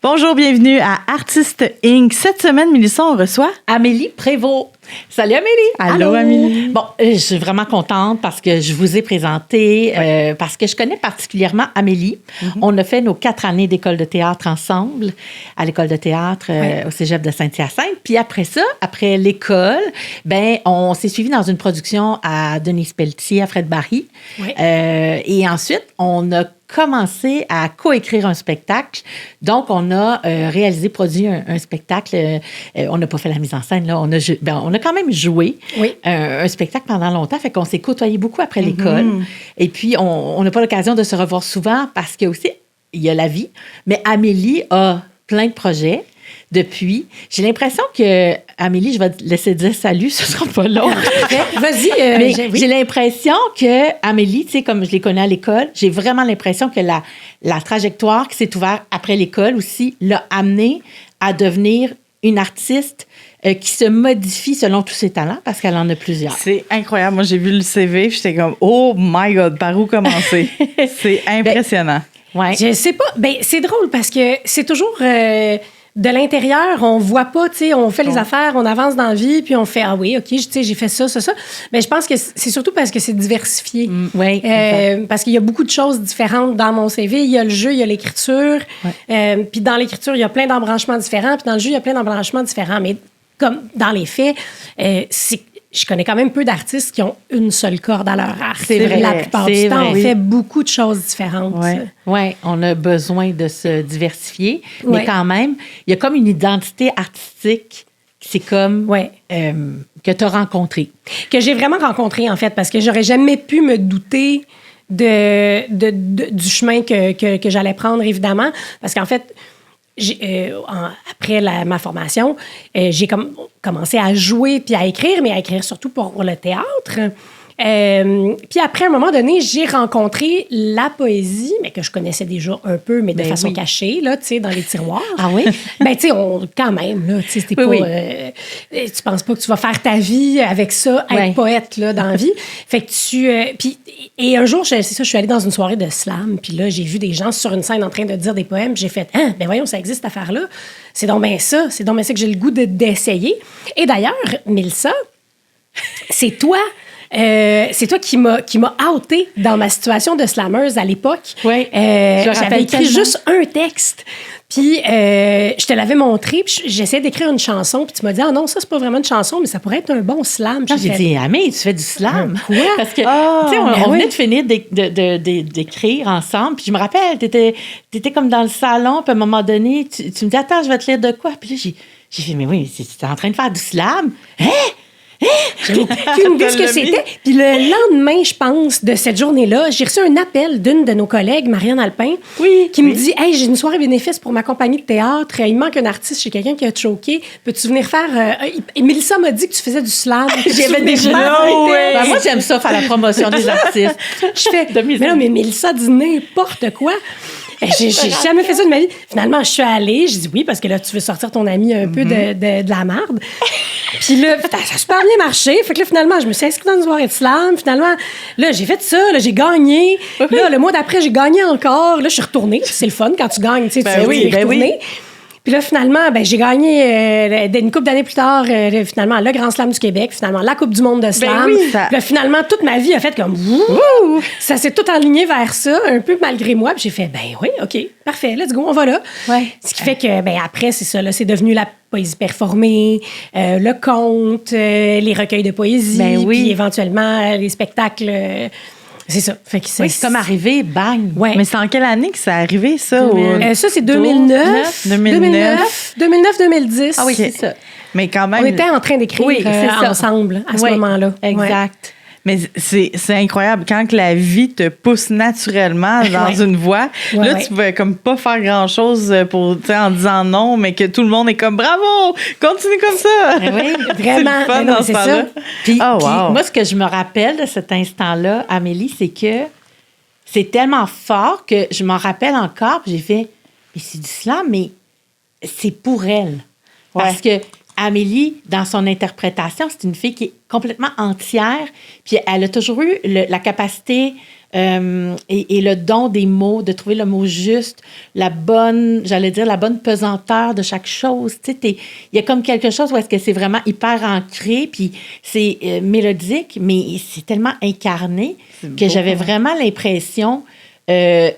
Bonjour, bienvenue à Artiste Inc. Cette semaine, Mélissa, on reçoit Amélie Prévost. Salut Amélie. Allô, Amélie. Bon, je suis vraiment contente parce que je vous ai présenté, parce que je connais particulièrement Amélie. On a fait nos 4 années d'école de théâtre ensemble, à l'école de théâtre au cégep de Saint-Hyacinthe. Puis après ça, après l'école, ben on s'est suivi dans une production à Denise Pelletier, à Fred Barry. Oui. Et ensuite, on a commencé à coécrire un spectacle. Donc, on a produit un spectacle. On n'a pas fait la mise en scène, là. On a quand même joué un spectacle pendant longtemps. Fait qu'on s'est côtoyés beaucoup après l'école. Et puis, on n'a pas l'occasion de se revoir souvent parce que aussi, il y a la vie. Mais Amélie a plein de projets. Depuis, j'ai l'impression que Amélie, je vais te laisser dire salut, ce sera pas long. Vas-y. J'ai l'impression que Amélie, tu sais, comme je les connais à l'école, j'ai vraiment l'impression que la trajectoire qui s'est ouverte après l'école aussi l'a amenée à devenir une artiste qui se modifie selon tous ses talents parce qu'elle en a plusieurs. C'est incroyable. Moi, j'ai vu le CV, j'étais comme, oh my God, par où commencer? C'est impressionnant. Ouais. Je sais pas. Ben, c'est drôle parce que c'est toujours... de l'intérieur, on voit pas, tu sais, on fait les affaires, on avance dans la vie, puis on fait, ah oui, OK, tu sais, j'ai fait ça. Mais je pense que c'est surtout parce que c'est diversifié. Parce qu'il y a beaucoup de choses différentes dans mon CV. Il y a le jeu, il y a l'écriture. Puis dans l'écriture, il y a plein d'embranchements différents. Puis dans le jeu, il y a plein d'embranchements différents. Mais comme dans les faits, je connais quand même peu d'artistes qui ont une seule corde à leur arc. C'est vrai. La plupart du temps, on fait beaucoup de choses différentes. Oui, on a besoin de se diversifier. Mais quand même, il y a comme une identité artistique c'est comme que tu as rencontré. Que j'ai vraiment rencontré, en fait, parce que j'aurais jamais pu me douter du chemin que j'allais prendre, évidemment. Parce qu'en fait, après ma formation, j'ai commencé à jouer puis à écrire, mais à écrire surtout pour le théâtre. Puis après, à un moment donné, j'ai rencontré la poésie, mais que je connaissais déjà un peu, mais de façon cachée, là, tu sais, dans les tiroirs. Ah oui? Ben, tu sais, quand même, là, tu sais, c'était pas... tu penses pas que tu vas faire ta vie avec ça, être poète, là, dans la vie. Fait que et un jour, je suis allée dans une soirée de slam, puis là, j'ai vu des gens sur une scène en train de dire des poèmes, puis j'ai fait, ben voyons, ça existe, cette affaire-là. C'est donc bien ça que j'ai le goût d'essayer. Et d'ailleurs, Mélissa, c'est toi qui m'a outé dans ma situation de slammeuse à l'époque. Oui. J'avais écrit juste un texte. Puis, je te l'avais montré, puis j'essayais d'écrire une chanson, puis tu m'as dit, ah non, ça, c'est pas vraiment une chanson, mais ça pourrait être un bon slam. J'ai dit, Amé, tu fais du slam. Quoi? Parce que, tu sais, on venait de finir d'écrire ensemble, puis je me rappelle, t'étais comme dans le salon, puis à un moment donné, tu me dis, attends, je vais te lire de quoi? Puis là, j'ai fait, mais oui, tu es en train de faire du slam? J'avais aucune idée ce que c'était. Puis le lendemain, je pense, de cette journée-là, j'ai reçu un appel d'une de nos collègues, Marianne Alpin, qui me dit « Hey, j'ai une soirée bénéfice pour ma compagnie de théâtre. Il manque un artiste chez quelqu'un qui a choqué. Peux-tu venir faire... Et Mélissa m'a dit que tu faisais du slam. » J'avais déjà... Ben, moi, j'aime ça, faire la promotion des artistes. Je fais « Mais non, mais Mélissa dit n'importe quoi. » J'ai jamais fait ça de ma vie. Finalement, je suis allée. J'ai dit oui, parce que là, tu veux sortir ton ami un peu de la marde. Puis là, ça a super bien marché. Fait que là, finalement, je me suis inscrite dans une soirée de slam. Finalement, là, j'ai fait ça. Là, j'ai gagné. Là, le mois d'après, j'ai gagné encore. Là, je suis retournée. C'est le fun quand tu gagnes. Tu sais, tu retourner. Puis là, finalement, ben, j'ai gagné une couple d'années plus tard, finalement, le Grand Slam du Québec, finalement, la Coupe du monde de slam. Là, finalement, toute ma vie a fait comme... Ça s'est tout aligné vers ça, un peu malgré moi. Puis j'ai fait, ben oui, OK, parfait, let's go, on va là. Ce qui fait que, ben après, c'est ça, là, c'est devenu la poésie performée, le conte, les recueils de poésie, puis éventuellement les spectacles... C'est ça. Fait que c'est comme arrivé, bang. Ouais. Mais c'est en quelle année que c'est arrivé, ça? Ça, c'est 2009. 2009-2010. Ah oui, c'est ça. Mais quand même... On était en train d'écrire ensemble à ce moment-là. Exact. Mais c'est incroyable. Quand que la vie te pousse naturellement dans une voie, là, tu pouvais comme pas faire grand-chose en disant non, mais que tout le monde est comme « Bravo! Continue comme ça! » Oui, vraiment. C'est le fun dans ce temps-là. Puis moi, ce que je me rappelle de cet instant-là, Amélie, c'est que c'est tellement fort que je m'en rappelle encore. Puis j'ai fait « Mais c'est du slam, mais c'est pour elle. » Parce que Amélie, dans son interprétation, c'est une fille qui est complètement entière, puis elle a toujours eu la capacité et le don des mots, de trouver le mot juste, la bonne pesanteur de chaque chose. Tu sais, il y a comme quelque chose où est-ce que c'est vraiment hyper ancré, puis c'est mélodique, mais c'est tellement incarné que j'avais vraiment l'impression que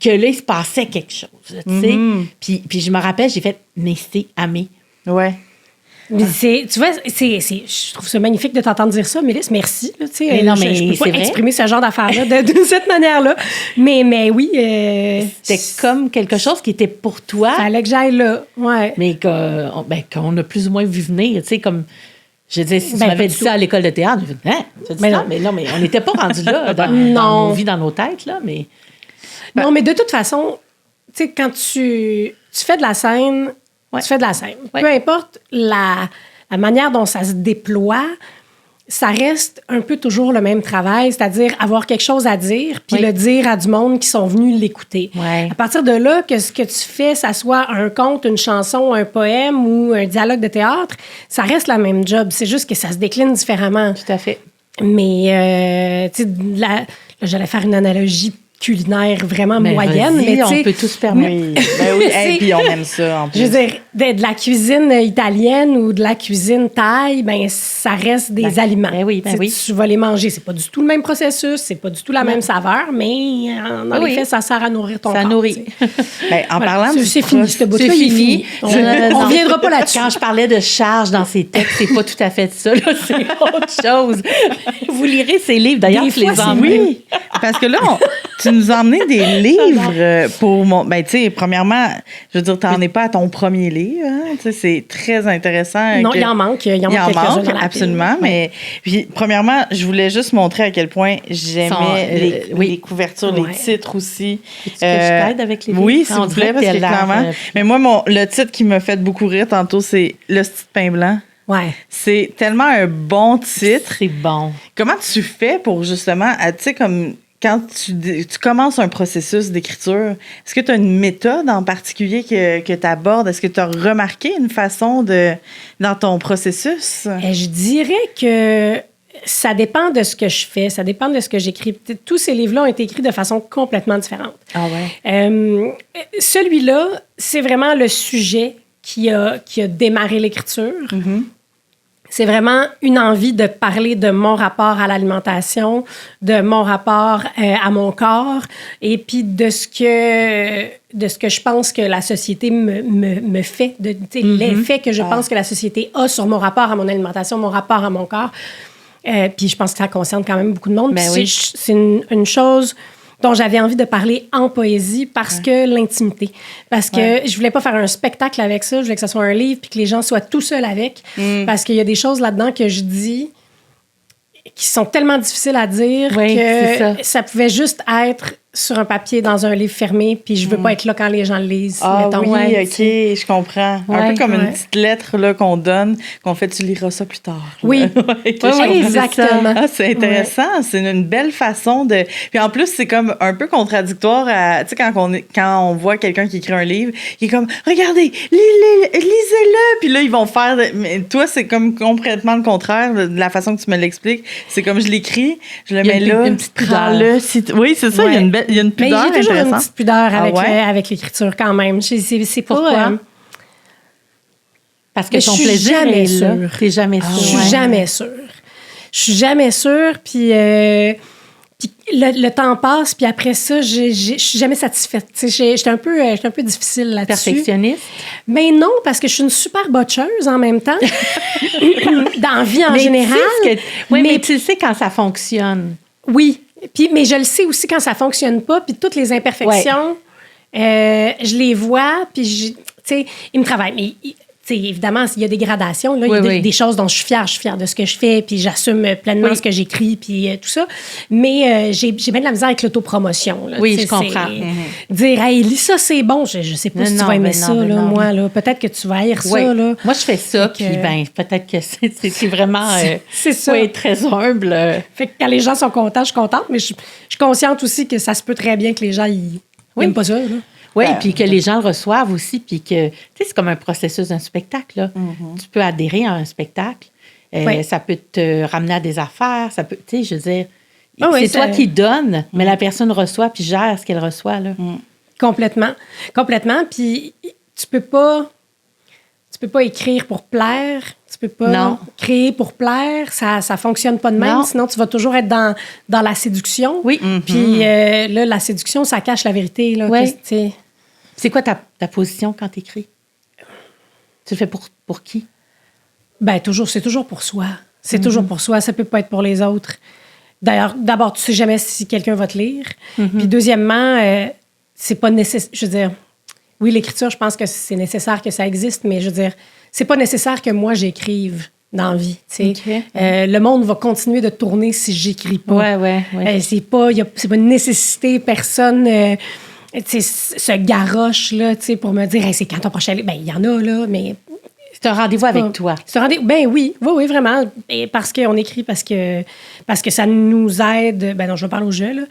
là, il se passait quelque chose, tu sais. Puis je me rappelle, j'ai fait « mais c'est Amé ». Ouais. Mais tu vois, je trouve ça magnifique de t'entendre dire ça, Mélisse. Merci. Là, mais non, mais je peux pas c'est vrai. exprimer ce genre d'affaires-là de cette manière-là. Mais oui. C'était comme quelque chose qui était pour toi. Fallait que j'aille là. Ouais. Mais qu'on a plus ou moins vu venir. Tu sais, comme. Je disais, si tu m'avais dit plutôt. ça à l'école de théâtre, je disais, tu dis ça? Mais non, mais on n'était pas rendu là dans nos vies, dans nos têtes, là. Mais. Non, mais de toute façon, tu sais, quand tu fais de la scène. Tu fais de la scène. Ouais. Peu importe la manière dont ça se déploie, ça reste un peu toujours le même travail, c'est-à-dire avoir quelque chose à dire, puis le dire à du monde qui sont venus l'écouter. Ouais. À partir de là, que ce que tu fais, ça soit un conte, une chanson, un poème ou un dialogue de théâtre, ça reste la même job. C'est juste que ça se décline différemment. Tout à fait. Mais, tu sais, là, j'allais faire une analogie culinaire vraiment moyenne. Mais on peut tout se permettre. Oui, et puis on aime ça en plus. Je veux dire, de la cuisine italienne ou de la cuisine thaï, ben ça reste des aliments. Ben oui. Tu vas les manger. C'est pas du tout le même processus, c'est pas du tout la même saveur, mais en effet, ça sert à nourrir ton corps. Ça nourrit. En parlant du c'est fini, ce bout-là, c'est il est fini. fini. On viendra pas là-dessus. Quand je parlais de charge dans ces textes, c'est pas tout à fait ça. Là, c'est autre chose. Vous lirez ces livres. D'ailleurs, je les emmène. Oui, parce que là, tu nous as emmené des livres pour mon... Ben, tu sais, premièrement, je veux dire, tu n'en es pas à ton premier livre. Hein? Tu sais, c'est très intéressant. Non, il en manque. Il en manque, absolument. Mais puis, premièrement, je voulais juste montrer à quel point j'aimais les couvertures, les titres aussi. Que je t'aide avec les livres? Oui, s'il vous plaît, parce que clairement... Mais moi, le titre qui m'a fait beaucoup rire tantôt, c'est « Le petit pain blanc ». Ouais. C'est tellement un bon titre. C'est bon. Comment tu fais pour justement, tu sais, comme quand tu commences un processus d'écriture, est-ce que tu as une méthode en particulier que tu abordes? Est-ce que tu as remarqué une façon dans ton processus? Je dirais que ça dépend de ce que je fais, ça dépend de ce que j'écris. Tous ces livres-là ont été écrits de façon complètement différente. Ah ouais? Celui-là, c'est vraiment le sujet qui a démarré l'écriture. Mm-hmm. C'est vraiment une envie de parler de mon rapport à l'alimentation, de mon rapport à mon corps, et puis de ce que je pense que la société me fait, l'effet que je pense que la société a sur mon rapport à mon alimentation, mon rapport à mon corps. Puis je pense que ça concerne quand même beaucoup de monde. C'est une chose dont j'avais envie de parler en poésie parce que l'intimité. Parce que je voulais pas faire un spectacle avec ça, je voulais que ça soit un livre puis que les gens soient tout seuls avec. Parce qu'il y a des choses là-dedans que je dis qui sont tellement difficiles à dire que ça pouvait juste être sur un papier dans un livre fermé, puis je veux pas être là quand les gens le lisent. Ah mettons. oui, OK, je comprends. Un peu comme une petite lettre là, qu'on donne, qu'on fait « tu liras ça plus tard ». Oui, oui, exactement. Ah, c'est intéressant, c'est une belle façon de... Puis en plus, c'est comme un peu contradictoire à... Tu sais, quand on voit quelqu'un qui écrit un livre, il est comme « regardez, lisez-le », puis là, ils vont faire... Mais toi, c'est comme complètement le contraire de la façon que tu me l'expliques. C'est comme je l'écris, je le mets là, une petite prends-le. Oui, c'est ça, il y a une pudeur mais j'ai toujours intéressante. une petite pudeur avec l'écriture quand même. C'est Pourquoi? Parce que ton plaisir jamais est là. sûre. T'es jamais sûre. Je suis jamais sûre. Je suis jamais sûre, puis le temps passe, puis après ça, je suis jamais satisfaite. J'étais un peu difficile là-dessus. Perfectionniste? Mais non, parce que je suis une super botcheuse en même temps, dans la vie en général. Mais tu sais quand ça fonctionne. Oui. Mais je le sais aussi quand ça fonctionne pas, puis toutes les imperfections, je les vois, puis ils me travaillent. Mais évidemment, il y a des gradations. Là, il y a des choses dont je suis fière de ce que je fais, puis j'assume pleinement ce que j'écris, puis tout ça. Mais j'ai bien de la misère avec l'autopromotion. Là, oui, je comprends. Dire, hey, lis ça, c'est bon. Je sais pas si tu vas aimer ça, là, moi. Là. Peut-être que tu vas haïr ça. Là. Moi, je fais ça, puis peut-être que c'est vraiment... c'est ça. Très humble. Fait que quand les gens sont contents, je suis contente, mais je suis consciente aussi que ça se peut très bien que les gens n'aiment pas ça. Là. Oui, puis que les gens le reçoivent aussi, puis que, tu sais, c'est comme un processus d'un spectacle, là. Tu peux adhérer à un spectacle, ça peut te ramener à des affaires, ça peut, tu sais, je veux dire, c'est toi qui donnes, mais la personne reçoit puis gère ce qu'elle reçoit, là. Complètement. Puis tu peux pas écrire pour plaire. Tu peux pas créer pour plaire. Ça fonctionne pas de même. Non. Sinon, tu vas toujours être dans la séduction. Oui. Puis là, la séduction, ça cache la vérité. Là, oui. C'est quoi ta position quand tu écris? Tu le fais pour qui? Ben c'est toujours pour soi. C'est toujours pour soi. Ça peut pas être pour les autres. D'ailleurs, d'abord, tu sais jamais si quelqu'un va te lire. Puis deuxièmement, c'est pas nécessaire. Je veux dire, oui, l'écriture, je pense que c'est nécessaire que ça existe, mais je veux dire, c'est pas nécessaire que moi j'écrive dans la vie. Okay. Le monde va continuer de tourner si j'écris pas. Ouais. C'est pas une nécessité. Personne se garoche là, pour me dire hey, c'est quand ton prochain livre. Ben, il y en a, là, mais. C'est un rendez-vous avec toi. C'est un rendez-vous. Ben oui, vraiment. Et parce qu'on écrit, parce que ça nous aide. Ben non, je vais parler au jeu, là.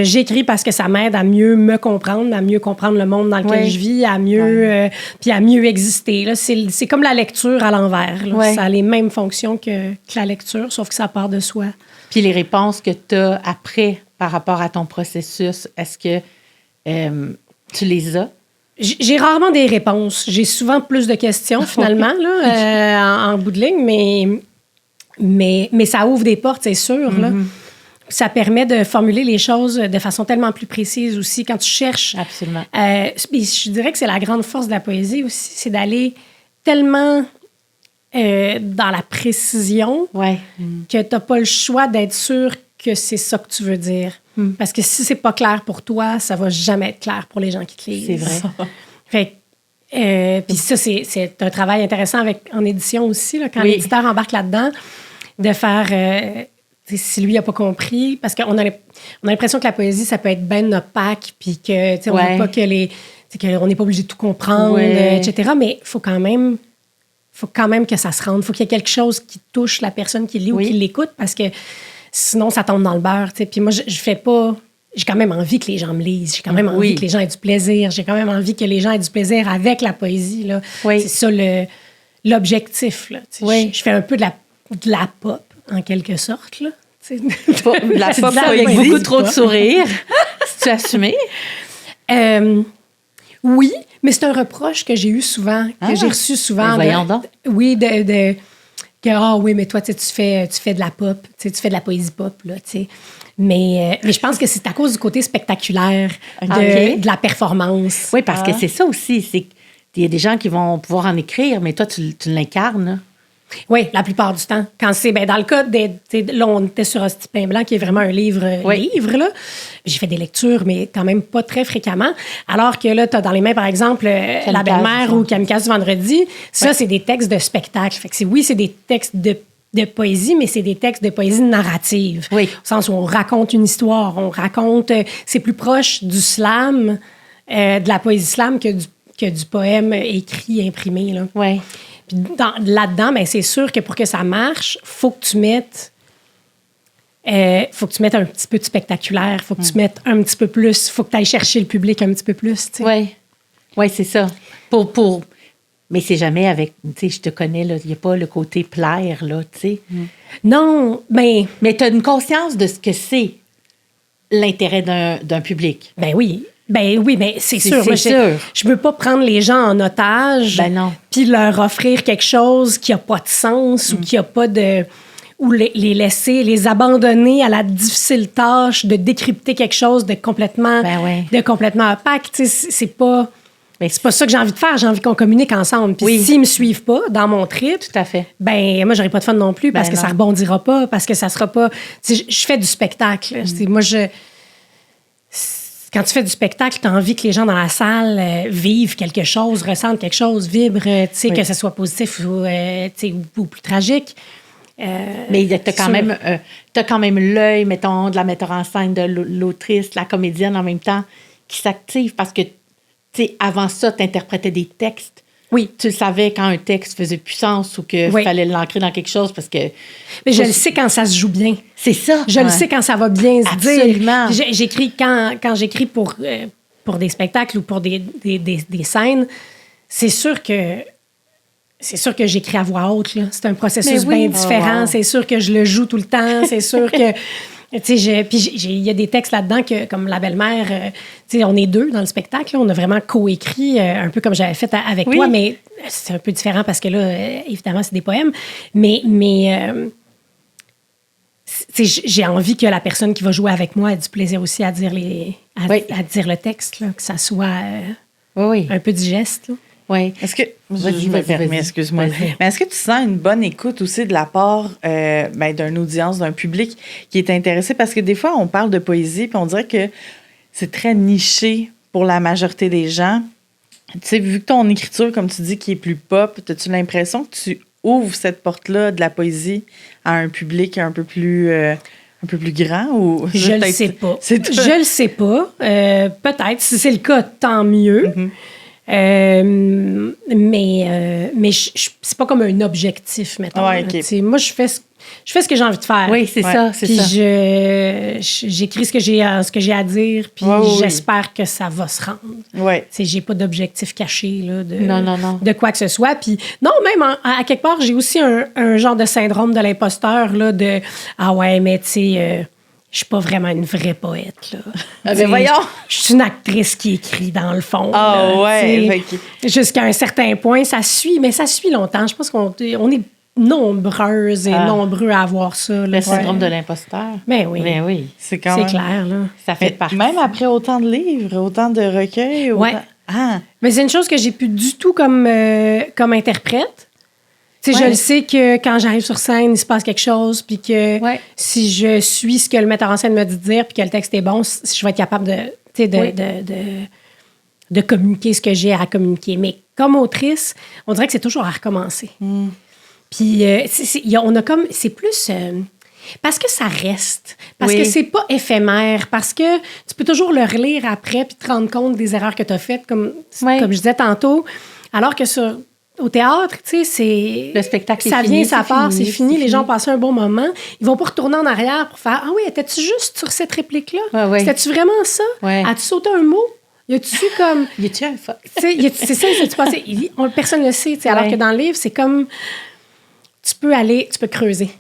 J'écris parce que ça m'aide à mieux me comprendre, à mieux comprendre le monde dans lequel je vis, à mieux, puis à mieux exister. Là. C'est comme la lecture à l'envers. Là. Ça a les mêmes fonctions que la lecture, sauf que ça part de soi. Puis les réponses que tu as après par rapport à ton processus, est-ce que tu les as? J'ai rarement des réponses. J'ai souvent plus de questions, finalement, là, en bout de ligne, mais ça ouvre des portes, c'est sûr. Là. Ça permet de formuler les choses de façon tellement plus précise aussi. Quand tu cherches... Absolument. Je dirais que c'est la grande force de la poésie aussi, c'est d'aller tellement dans la précision que tu n'as pas le choix d'être sûr que c'est ça que tu veux dire. Parce que si c'est pas clair pour toi, ça va jamais être clair pour les gens qui te lisent. C'est vrai. Fait puis ça, c'est un travail intéressant en édition aussi, là, quand l'éditeur embarque là-dedans, de faire... si lui n'a pas compris, parce qu'on a l'impression que la poésie, ça peut être ben opaque, puis que, on veut pas qu'on n'est pas obligé de tout comprendre, etc. Mais il faut quand même que ça se rende. Il faut qu'il y ait quelque chose qui touche la personne qui lit ou qui l'écoute, parce que sinon, ça tombe dans le beurre. T'sais. Puis moi, je fais pas... J'ai quand même envie que les gens me lisent. J'ai quand même envie que les gens aient du plaisir. J'ai quand même envie que les gens aient du plaisir avec la poésie. Là. C'est ça l'objectif. Là. Je fais un peu de la pop, en quelque sorte. Là. De la pop avec beaucoup trop de sourires. C'est-tu assumé? Oui, mais c'est un reproche que j'ai eu souvent, que j'ai reçu souvent. Voyons donc. Oui, oui, mais toi, tu fais de la pop, tu fais de la poésie pop, là, tu sais. Mais je pense que c'est à cause du côté spectaculaire de la performance. Oui, parce que c'est ça aussi. C'est qu'il y a des gens qui vont pouvoir en écrire, mais toi, tu l'incarnes. Oui, la plupart du temps. Quand c'est, dans le cas là, on était sur Hostie Pain Blanc, qui est vraiment un livre, là. J'ai fait des lectures, mais quand même pas très fréquemment. Alors que là, tu as dans les mains, par exemple, La Belle-Mère ou Kamikaze du vendredi. Ça, c'est des textes de spectacle. Fait que c'est des textes de poésie, mais c'est des textes de poésie narrative. Oui. Au sens où on raconte une histoire, c'est plus proche du slam, de la poésie slam que du poème écrit, imprimé, là. Oui. Puis là-dedans, c'est sûr que pour que ça marche, faut que tu mettes un petit peu de spectaculaire, faut que tu mettes un petit peu plus, faut que tu ailles chercher le public un petit peu plus, tu sais. Oui, c'est ça. Mais c'est jamais avec, tu sais, je te connais, là, il n'y a pas le côté plaire, là, tu sais. Non, mais tu as une conscience de ce que c'est l'intérêt d'un public. Ben oui, mais c'est sûr. Moi, je veux pas prendre les gens en otage. Ben non. Puis leur offrir quelque chose qui a pas de sens ou qui a pas de... Ou les laisser, les abandonner à la difficile tâche de décrypter quelque chose de complètement opaque. Tu sais, c'est pas ça que j'ai envie de faire. J'ai envie qu'on communique ensemble. Puis s'ils me suivent pas dans mon trip... Tout à fait. Moi, j'aurai pas de fun non plus parce que ça rebondira pas, parce que ça sera pas... Tu sais, je fais du spectacle. Moi, quand tu fais du spectacle, tu as envie que les gens dans la salle vivent quelque chose, ressentent quelque chose, vibrent, que ce soit positif ou plus tragique. Mais tu as quand même l'œil, mettons, de la metteur en scène, de l'autrice, de la comédienne en même temps, qui s'active parce que, tu sais, avant ça, tu interprétais des textes. Oui. Tu savais quand un texte faisait plus sens ou qu'il fallait l'ancrer dans quelque chose parce que... Mais je le sais quand ça se joue bien. C'est ça. Je le sais quand ça va bien se dire. Absolument. J'écris quand j'écris pour des spectacles ou pour des scènes, c'est sûr que j'écris à voix haute, là. C'est un processus bien différent. C'est sûr que je le joue tout le temps. C'est sûr que Tu sais, il y a des textes là-dedans que, comme La belle-mère, tu sais, on est deux dans le spectacle. Là, on a vraiment coécrit, un peu comme j'avais fait avec toi, mais c'est un peu différent parce que là, évidemment, c'est des poèmes. Mais j'ai envie que la personne qui va jouer avec moi ait du plaisir aussi à dire à dire le texte, là, que ça soit un peu digeste. Là. Oui. Est-ce que je me permets, excuse-moi. Mais est-ce que tu sens une bonne écoute aussi de la part d'une audience, d'un public qui est intéressé? Parce que des fois, on parle de poésie, puis on dirait que c'est très niché pour la majorité des gens. Tu sais, vu que ton écriture, comme tu dis, qui est plus pop, as-tu l'impression que tu ouvres cette porte-là de la poésie à un public un peu plus grand? Ou je le sais pas. Je le sais pas. Peut-être. Si c'est le cas, tant mieux. Mm-hmm. Mais c'est pas comme un objectif, mettons. Ouais, okay. Moi, je fais ce que j'ai envie de faire. Oui, c'est ça, c'est ça. Puis j'écris ce que j'ai à dire, puis j'espère que ça va se rendre. Ouais. J'ai pas d'objectif caché là, non. de quoi que ce soit. Puis non, même à quelque part, j'ai aussi un genre de syndrome de l'imposteur là, de « Ah ouais, mais tu sais... je suis pas vraiment une vraie poète, là. Mais voyons! Je suis une actrice qui écrit, dans le fond. Ah ouais! Jusqu'à un certain point, ça suit, mais ça suit longtemps. Je pense qu'on est nombreuses et nombreux à avoir ça. Là. Le syndrome de l'imposteur. Ben oui. Ben oui. C'est clair, là. Ça fait partie. Même après autant de livres, autant de recueils. Oui. Mais c'est une chose que j'ai plus du tout comme interprète. Tu sais, je le sais que quand j'arrive sur scène, il se passe quelque chose, puis que si je suis ce que le metteur en scène me dit de dire, puis que le texte est bon, je vais être capable de communiquer ce que j'ai à communiquer. Mais comme autrice, on dirait que c'est toujours à recommencer. Mm. Puis on a comme... C'est plus... parce que ça reste. Parce que c'est pas éphémère. Parce que tu peux toujours le relire après puis te rendre compte des erreurs que tu as faites, comme je disais tantôt. Alors que au théâtre, tu sais, c'est... Le spectacle ça est fini. Ça vient, ça part, c'est fini. Les gens ont passé un bon moment. Ils vont pas retourner en arrière pour faire « Ah oui, étais-tu juste sur cette réplique-là? C'était-tu vraiment ça? As-tu sauté un mot? Y a-tu comme... Y a-tu un fuck? » C'est ça, c'est-tu passé? Personne ne le sait. Alors que dans le livre, c'est comme... Tu peux creuser.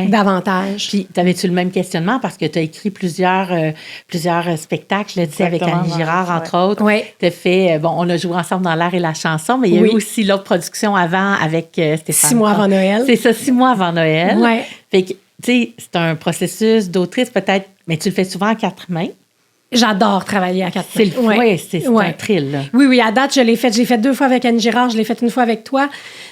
Davantage. Puis, t'avais-tu le même questionnement? Parce que tu as écrit plusieurs spectacles, je le disais, avec Annie Girard, entre autres. Oui. Tu as fait, on a joué ensemble dans l'art et la chanson, mais il y a eu aussi l'autre production avant avec Stéphane. 6 mois avant Noël. C'est ça, 6 mois avant Noël. Oui. Fait que, tu sais, c'est un processus d'autrice, peut-être, mais tu le fais souvent à 4 mains. J'adore travailler à 4 mains. Oui, c'est un thrill. Là. Oui, à date, je l'ai fait 2 fois avec Annie Girard, je l'ai fait 1 fois avec toi.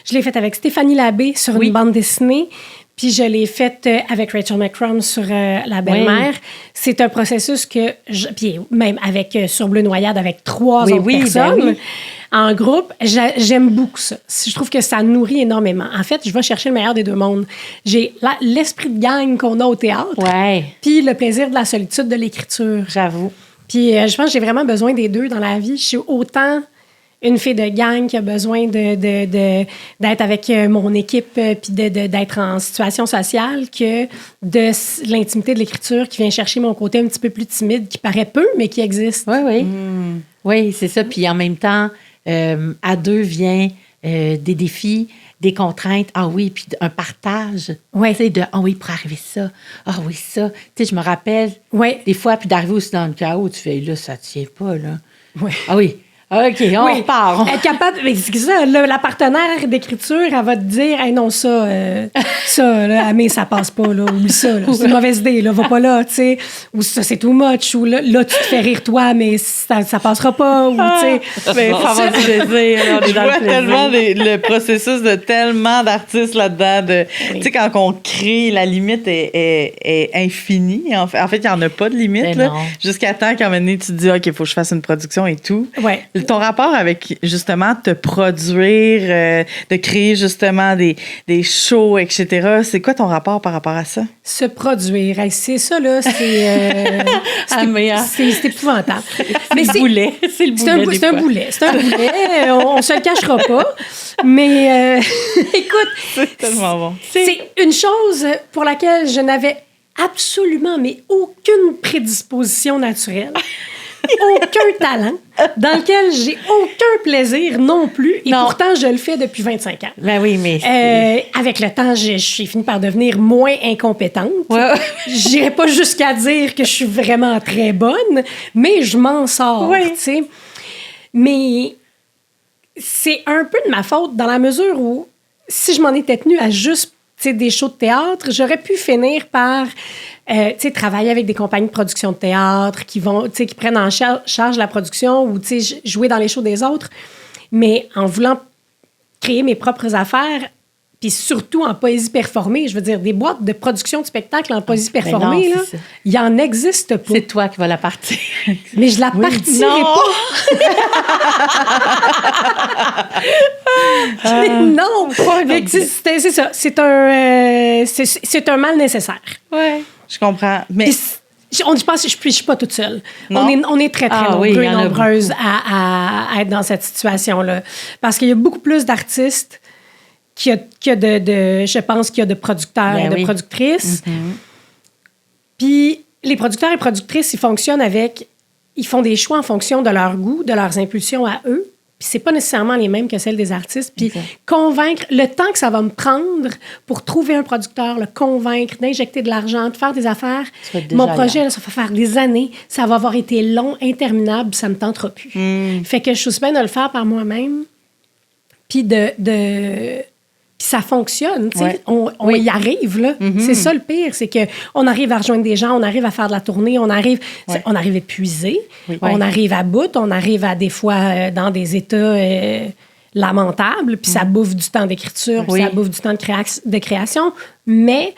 Je l'ai fait avec Stéphanie Labbé sur une bande dessinée. Puis je l'ai faite avec Rachel McCrum sur La belle-mère. Oui. C'est un processus que... Puis même sur Bleu Noyade, avec 3 autres personnes en groupe, j'aime beaucoup ça. Je trouve que ça nourrit énormément. En fait, je vais chercher le meilleur des deux mondes. J'ai l'esprit de gang qu'on a au théâtre, puis le plaisir de la solitude de l'écriture. J'avoue. Puis je pense que j'ai vraiment besoin des deux dans la vie. Je suis autant... une fille de gang qui a besoin d'être avec mon équipe puis d'être en situation sociale que de l'intimité de l'écriture qui vient chercher mon côté un petit peu plus timide, qui paraît peu, mais qui existe. Oui. Oui, c'est ça. Puis en même temps, à deux vient des défis, des contraintes. Ah oui, puis un partage. Oui. Tu sais, il pourrait arriver ça. Ah oui, ça. Tu sais, je me rappelle des fois, puis d'arriver aussi dans le chaos, tu fais, là, ça tient pas, là. Oui. Ah oui. OK, on repart. Elle est capable... Mais c'est ça, la partenaire d'écriture, elle va te dire « Hey, non, ça, là, mais ça passe pas, là. Oublie ça, là. C'est une mauvaise idée, là. Va pas là, tu sais. Ou ça, c'est too much. Ou là, tu te fais rire toi, mais ça passera pas. Ou, tu sais... Mais ça va du plaisir. Je vois tellement le processus de tellement d'artistes là-dedans. Tu sais, quand on crée, la limite est infinie. En fait, il n'y en a pas de limite, là. Jusqu'à temps qu'à un moment donné, tu te dis « OK, il faut que je fasse une production et tout. » Ton rapport avec, justement, te produire, de créer, justement, des shows, etc., c'est quoi ton rapport par rapport à ça? Se produire, c'est ça, là, c'est épouvantable. Mais c'est le boulet. C'est un boulet. C'est un boulet. On se le cachera pas. Mais, écoute... C'est tellement bon. C'est une chose pour laquelle je n'avais absolument, mais aucune prédisposition naturelle. aucun talent, dans lequel j'ai aucun plaisir non plus, et pourtant, je le fais depuis 25 ans. Ben oui, mais... Avec le temps, j'ai fini par devenir moins incompétente. Ouais. J'irais pas jusqu'à dire que je suis vraiment très bonne, mais je m'en sors, tu sais. Mais c'est un peu de ma faute dans la mesure où, si je m'en étais tenue à juste des shows de théâtre, j'aurais pu finir par travailler avec des compagnies de production de théâtre qui prennent en charge la production ou jouer dans les shows des autres. Mais en voulant créer mes propres affaires, puis surtout en poésie performée, je veux dire, des boîtes de production de spectacle en poésie performée, il y en existe pas. C'est toi qui vas la partir. Mais je la partirai pas. Non! C'est ça. C'est un mal nécessaire. Oui, je comprends. Mais... je pense que je suis pas toute seule. On est très, très nombreuses à être dans cette situation-là. Parce qu'il y a beaucoup plus d'artistes qu'il y a je pense qu'il y a de producteurs et de productrices. Puis les producteurs et productrices, ils font des choix en fonction de leur goût, de leurs impulsions à eux. Puis c'est pas nécessairement les mêmes que celles des artistes. Puis convaincre, le temps que ça va me prendre pour trouver un producteur, le convaincre, d'injecter de l'argent, de faire des affaires, mon projet, là, ça va faire des années, ça va avoir été long, interminable, ça me tentera plus. Fait que je suis bien de le faire par moi-même. Puis puis ça fonctionne, tu sais. On y arrive, là. C'est ça le pire, c'est qu'on arrive à rejoindre des gens, on arrive à faire de la tournée, on arrive épuisé, on arrive à bout, on arrive à des fois dans des états lamentables, puis ça bouffe du temps d'écriture, puis ça bouffe du temps de création, mais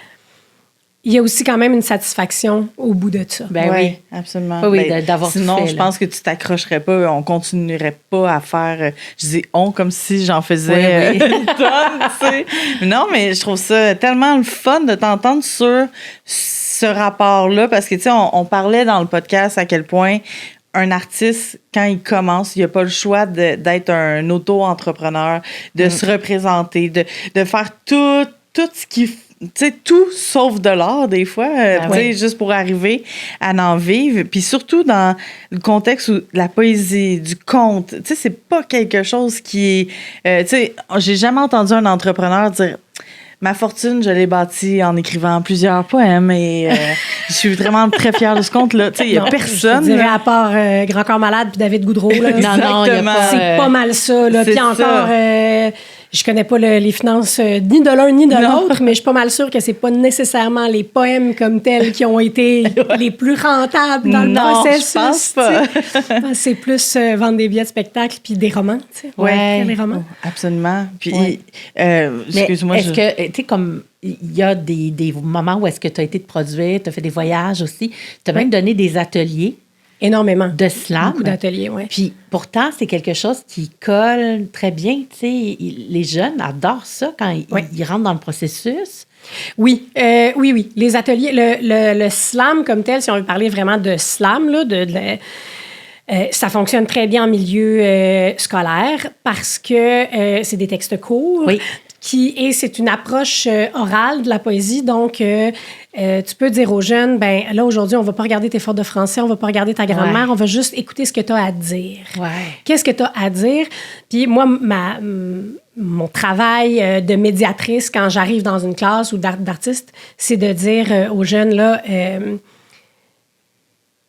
il y a aussi quand même une satisfaction au bout de ça. Ben oui, absolument. Oui, d'avoir sinon, fait, je pense que tu t'accrocherais pas, on continuerait pas à faire... je dis « on » comme si j'en faisais une tonne, tu sais. Non, mais je trouve ça tellement le fun de t'entendre sur ce rapport-là, parce que, tu sais, on parlait dans le podcast à quel point un artiste, quand il commence, il n'a pas le choix d'être un auto-entrepreneur, de se représenter, de faire tout ce qu'il fait. Tu sais, tout sauf de l'art, des fois, tu sais, juste pour arriver à en vivre. Puis surtout dans le contexte où de la poésie, du conte, tu sais, c'est pas quelque chose qui est... tu sais, j'ai jamais entendu un entrepreneur dire... Ma fortune, je l'ai bâtie en écrivant plusieurs poèmes et je suis vraiment très fière de ce conte-là. Tu sais, il n'y a personne. Je dirais à part Grand Corps Malade puis David Goudreau. Là. Non, c'est pas mal ça. Là. Puis encore, je connais pas les finances ni de l'un ni de l'autre, mais je suis pas mal sûre que c'est pas nécessairement les poèmes comme tels qui ont été les plus rentables dans le processus. Je pense pas. C'est plus vendre des billets de spectacle puis des romans. Tu sais. Les romans. Absolument. Puis, excuse-moi. Est-ce que, tu sais, comme il y a des moments où est-ce que tu as été te produire, tu as fait des voyages aussi, tu as même donné des ateliers. Énormément. De slam. Beaucoup d'ateliers, oui. Puis pourtant, c'est quelque chose qui colle très bien. Tu sais, les jeunes adorent ça quand ils rentrent dans le processus. Oui, oui. Les ateliers, le slam comme tel, si on veut parler vraiment de slam, là, ça fonctionne très bien en milieu scolaire parce que c'est des textes courts. Oui. Et c'est une approche orale de la poésie. Donc, tu peux dire aux jeunes, ben là, aujourd'hui, on va pas regarder tes fautes de français, on va pas regarder ta grammaire, on va juste écouter ce que tu as à dire. Ouais. Qu'est-ce que tu as à dire? Puis moi, mon travail de médiatrice quand j'arrive dans une classe ou d'artiste, c'est de dire aux jeunes, là,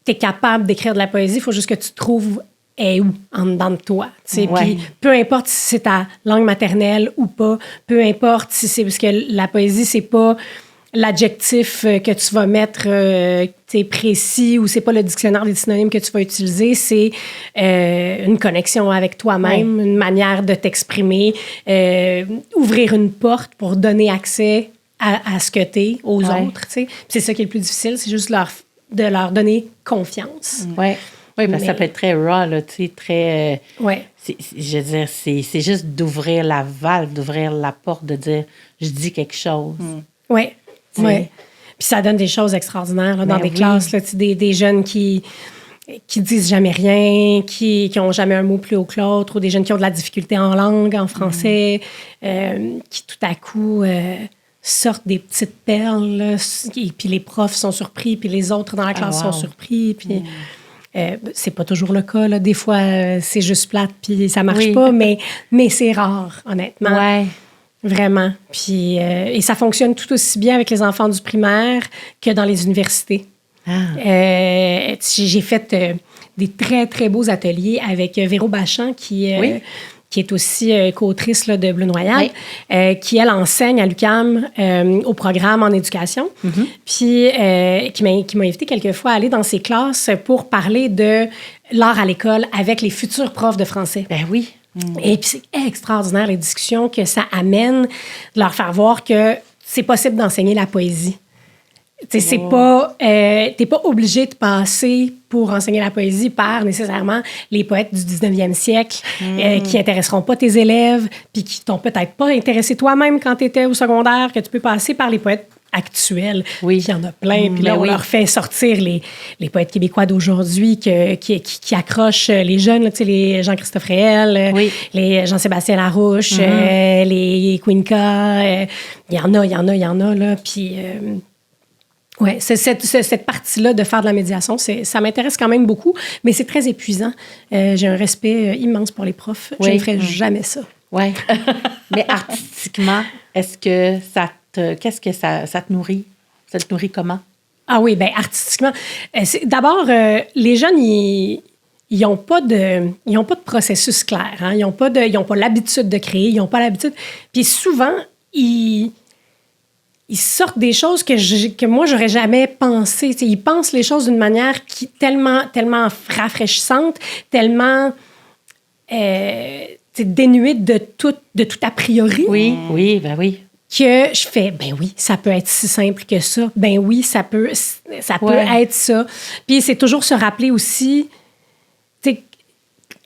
tu es capable d'écrire de la poésie, il faut juste que tu trouves est où en dedans de toi. Puis peu importe si c'est ta langue maternelle ou pas, peu importe si c'est... Parce que la poésie, c'est pas l'adjectif que tu vas mettre précis ou c'est pas le dictionnaire des synonymes que tu vas utiliser, c'est une connexion avec toi-même, une manière de t'exprimer, ouvrir une porte pour donner accès à ce que t'es aux autres. T'sais. C'est ça qui est le plus difficile, c'est juste de leur donner confiance. Oui, parce que ça peut être très raw, là, tu sais, très... je veux dire, c'est juste d'ouvrir la valve, d'ouvrir la porte, de dire « je dis quelque chose ». Oui. Puis ça donne des choses extraordinaires là, dans des classes, là, des jeunes qui disent jamais rien, qui ont jamais un mot plus haut que l'autre, ou des jeunes qui ont de la difficulté en langue, en français, qui tout à coup... sortent des petites perles, là, et puis les profs sont surpris, puis les autres dans la classe sont surpris, puis... C'est pas toujours le cas, là. Des fois, c'est juste plate, puis ça marche pas, mais c'est rare, honnêtement. Ouais. Vraiment. Puis, et ça fonctionne tout aussi bien avec les enfants du primaire que dans les universités. J'ai fait des très, très beaux ateliers avec Véro Bachand, qui est aussi co-autrice là, de Bleu Noyade, qui, elle, enseigne à l'UQAM au programme en éducation. Puis, qui m'a invité quelquefois à aller dans ses classes pour parler de l'art à l'école avec les futurs profs de français. Ben oui. Et puis, c'est extraordinaire, les discussions que ça amène, de leur faire voir que c'est possible d'enseigner la poésie. Tu sais, c'est pas... t'es pas obligé de passer pour enseigner la poésie par, nécessairement, les poètes du 19e siècle qui intéresseront pas tes élèves puis qui t'ont peut-être pas intéressé toi-même quand t'étais au secondaire, que tu peux passer par les poètes actuels. Oui. Il y en a plein. Puis là, on leur fait sortir les poètes québécois d'aujourd'hui qui accrochent les jeunes, là, tu sais, les Jean-Christophe Réel, les Jean-Sébastien Larouche, les Cuenca. Il y en a, là. Puis... oui, cette partie-là de faire de la médiation, ça m'intéresse quand même beaucoup, mais c'est très épuisant. J'ai un respect immense pour les profs. Je ne ferais jamais ça. Oui. Mais artistiquement, qu'est-ce que ça te nourrit? Ça te nourrit comment? Ah oui, bien, artistiquement. D'abord, les jeunes, ils n'ont pas de processus clair. Hein? Ils n'ont pas l'habitude de créer, ils n'ont pas l'habitude. Puis souvent, ils sortent des choses que moi, j'aurais jamais pensé. T'sais, ils pensent les choses d'une manière qui tellement rafraîchissante, tellement dénuée de tout a priori. Oui, ben oui. Que je fais, ben oui, ça peut être si simple que ça. Ben oui, ça peut être ça. Puis c'est toujours se rappeler aussi,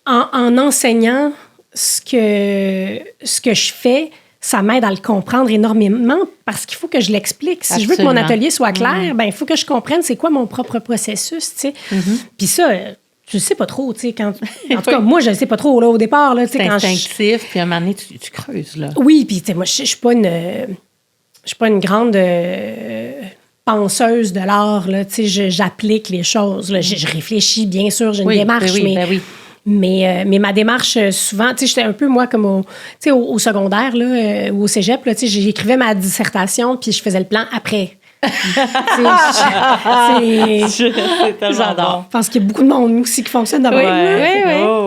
en enseignant ce que je fais, ça m'aide à le comprendre énormément parce qu'il faut que je l'explique. Si je veux que mon atelier soit clair, ben il faut que je comprenne c'est quoi mon propre processus, tu sais. Puis ça, je sais pas trop, tu sais, quand... En tout cas, moi, je sais pas trop, là, au départ, là, tu sais, c'est quand instinctif, puis à un moment donné, tu creuses, là. Oui, puis tu sais, moi, je suis pas une grande... penseuse de l'art, là, tu sais, j'applique les choses, là. Je réfléchis, bien sûr, j'ai une démarche, mais ma démarche, souvent, tu sais, j'étais un peu, moi, comme au secondaire, là, ou au cégep, là, tu sais, j'écrivais ma dissertation, puis je faisais le plan après. J'adore. Je pense qu'il y a beaucoup de monde aussi qui fonctionne d'abord.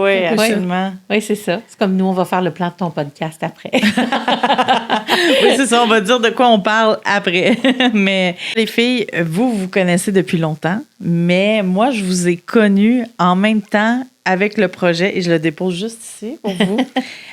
Oui, absolument. Oui, c'est ça. C'est comme nous, on va faire le plan de ton podcast après. Oui, c'est ça. On va dire de quoi on parle après. Mais les filles, vous connaissez depuis longtemps, mais moi, je vous ai connues en même temps avec le projet, et je le dépose juste ici pour vous,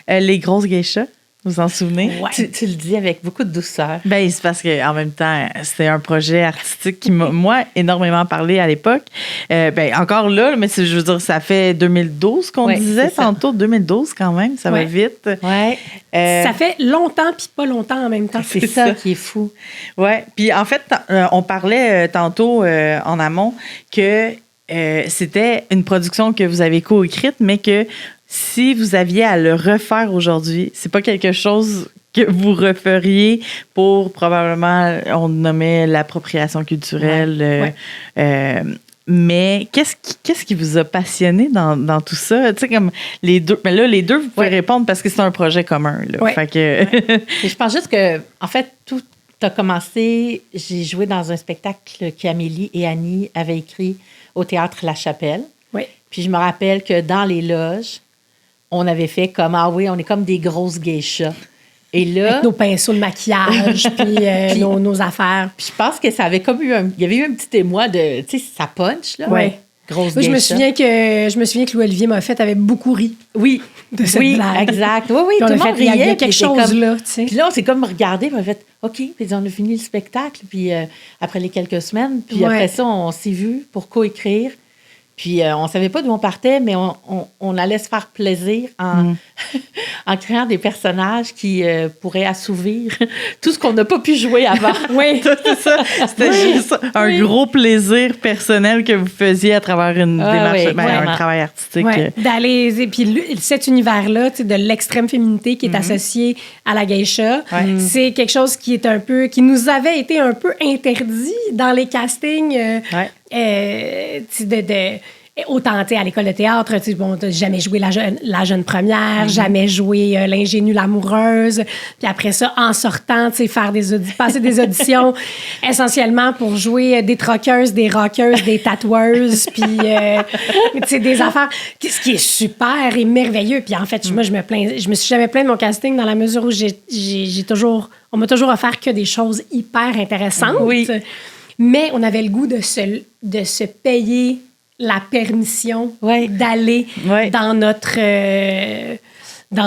les grosses geishas. Vous en souvenez? Ouais. Tu le dis avec beaucoup de douceur. Ben, c'est parce qu'en même temps, c'était un projet artistique qui m'a, moi, énormément parlé à l'époque. Ben, encore là, mais je veux dire, ça fait 2012 qu'on disait tantôt. 2012 quand même, ça va vite. Ouais. Ça fait longtemps puis pas longtemps en même temps. C'est ça qui est fou. Ouais. Puis en fait, on parlait tantôt en amont que c'était une production que vous avez coécrite, mais que si vous aviez à le refaire aujourd'hui, c'est pas quelque chose que vous referiez pour probablement, on nommait l'appropriation culturelle. Mais qu'est-ce qui vous a passionné dans tout ça? Tu sais, comme les deux. Mais là, les deux, vous pouvez répondre parce que c'est un projet commun. Là. Ouais. Fait que... Et je pense juste que, en fait, tout a commencé. J'ai joué dans un spectacle qu'Amélie et Annie avaient écrit au Théâtre La Chapelle. Oui. Puis je me rappelle que dans les loges, on avait fait comme, ah oui, on est comme des grosses geishas. Et là... Avec nos pinceaux de maquillage, puis nos affaires. Puis je pense que ça avait comme eu il y avait eu un petit émoi de, tu sais, ça punch, là. Oui. Grosse geisha. Je me souviens que Louis-Olivier Moffett avait beaucoup ri. Oui. De cette blague. Exact. Oui, tout le monde riait. Il y a quelque chose comme, là, tu sais. Puis là, on s'est comme regardé, puis on a fait, OK, puis on a fini le spectacle, puis après les quelques semaines, puis après ça, on s'est vus pour coécrire. Puis on savait pas d'où on partait, mais on allait se faire plaisir en créant des personnages qui pourraient assouvir tout ce qu'on n'a pas pu jouer avant. Oui, c'est ça. C'était juste un gros plaisir personnel que vous faisiez à travers une démarche, un travail artistique. D'aller, puis cet univers-là, de l'extrême féminité qui est associé à la geisha, c'est quelque chose qui est qui nous avait été un peu interdit dans les castings. autant, à l'école de théâtre, bon, t'as jamais joué la jeune première, jamais joué l'ingénue l'amoureuse. Puis après ça, en sortant, passer des auditions essentiellement pour jouer des troqueuses, des rockeuses, des tatoueuses, puis des affaires, ce qui est super et merveilleux. Puis en fait, moi, je me suis jamais plaint de mon casting dans la mesure où on m'a toujours offert que des choses hyper intéressantes. Oui. Mais on avait le goût de se payer la permission d'aller dans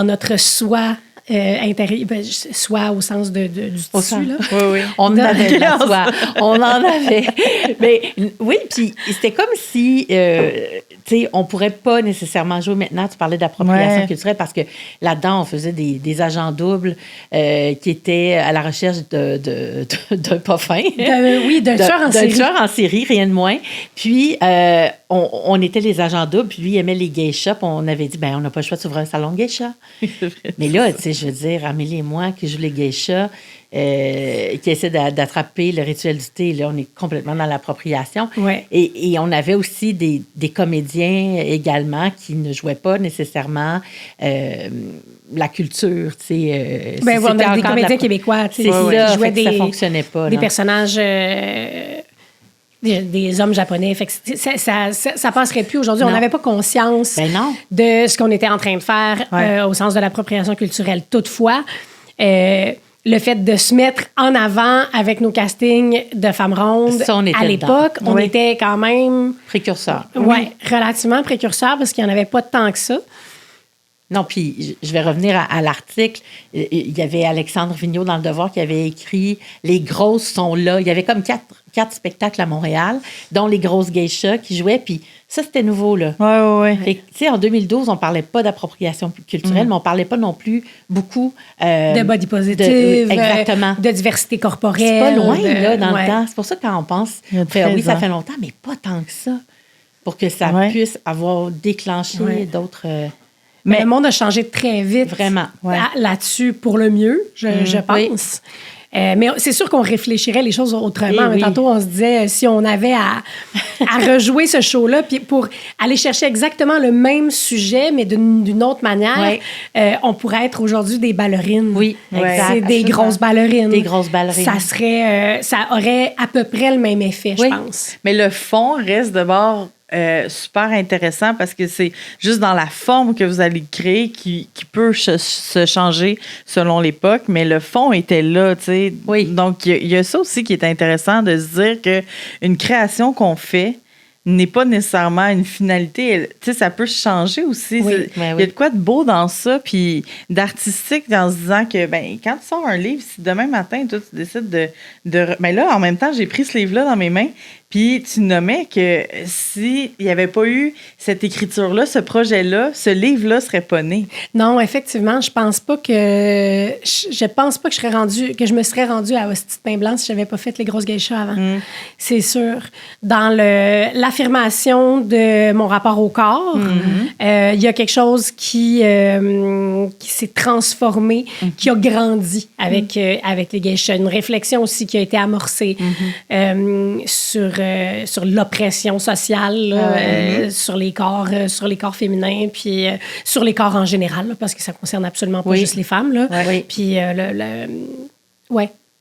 notre soi intérieur, soi au sens du tissu. Là. Oui. On en avait de la soi. On en avait. Mais oui, puis c'était comme si, on pourrait pas nécessairement jouer maintenant. Tu parlais d'appropriation culturelle parce que là-dedans, on faisait des agents doubles qui étaient à la recherche d'un pas fin. D'un tueur en série, rien de moins. Puis, on était les agents doubles, puis lui, il aimait les geishas, puis on avait dit, on n'a pas le choix d'ouvrir un salon de geisha. Mais là, je veux dire, Amélie et moi, qui jouent les geishas, qui essaient d'attraper le rituel du thé, là, on est complètement dans l'appropriation. Ouais. Et on avait aussi des comédiens également qui ne jouaient pas nécessairement la culture, tu sais. On avait des comédiens québécois, tu sais, qui jouaient ça fonctionnait pas. Des personnages... des hommes japonais. Fait que ça passerait plus aujourd'hui. On n'avait pas conscience de ce qu'on était en train de faire au sens de l'appropriation culturelle. Toutefois, le fait de se mettre en avant avec nos castings de femmes rondes, à l'époque, on était quand même... précurseurs. Oui, relativement précurseurs parce qu'il n'y en avait pas tant que ça. Non, puis je vais revenir à l'article. Il y avait Alexandre Vigneault dans Le Devoir qui avait écrit « Les grosses sont là ». Il y avait comme quatre spectacles à Montréal, dont les grosses geishas qui jouaient. Puis ça, c'était nouveau, là. Oui. Tu sais, en 2012, on parlait pas d'appropriation culturelle, mais on parlait pas non plus beaucoup... de body positive, exactement. De diversité corporelle. C'est pas loin, là, dans le temps. C'est pour ça que quand on pense, ça fait longtemps, mais pas tant que ça, pour que ça puisse avoir déclenché d'autres... Mais le monde a changé très vite. Vraiment. Là-dessus, pour le mieux, je pense. Mais c'est sûr qu'on réfléchirait les choses autrement. Mais tantôt, on se disait, si on avait à rejouer ce show-là, puis pour aller chercher exactement le même sujet, mais d'une autre manière, on pourrait être aujourd'hui des ballerines. Oui, exact. C'est des grosses ballerines. Des grosses ballerines. Ça aurait à peu près le même effet, je pense. Mais le fond reste d'abord... super intéressant parce que c'est juste dans la forme que vous allez créer qui peut se changer selon l'époque, mais le fond était là, tu sais. Oui. Donc, il y a ça aussi qui est intéressant de se dire qu'une création qu'on fait n'est pas nécessairement une finalité. Tu sais, ça peut changer aussi. Oui, il y a de quoi de beau dans ça, puis d'artistique en se disant que, quand tu sors un livre, si demain matin, toi, tu décides de là, en même temps, j'ai pris ce livre-là dans mes mains, puis tu nommais que s'il n'y avait pas eu cette écriture-là, ce projet-là, ce livre-là serait pas né. Non, effectivement, je pense pas que je me serais rendue à Hostie de Pain Blanc si j'avais pas fait les grosses geishas avant. C'est sûr. Dans l'affirmation de mon rapport au corps, il y a quelque chose qui s'est transformé, qui a grandi avec les geishas. Une réflexion aussi qui a été amorcée sur l'oppression sociale, là, sur les corps féminins, puis sur les corps en général, là, parce que ça concerne absolument pas juste les femmes. Là. Puis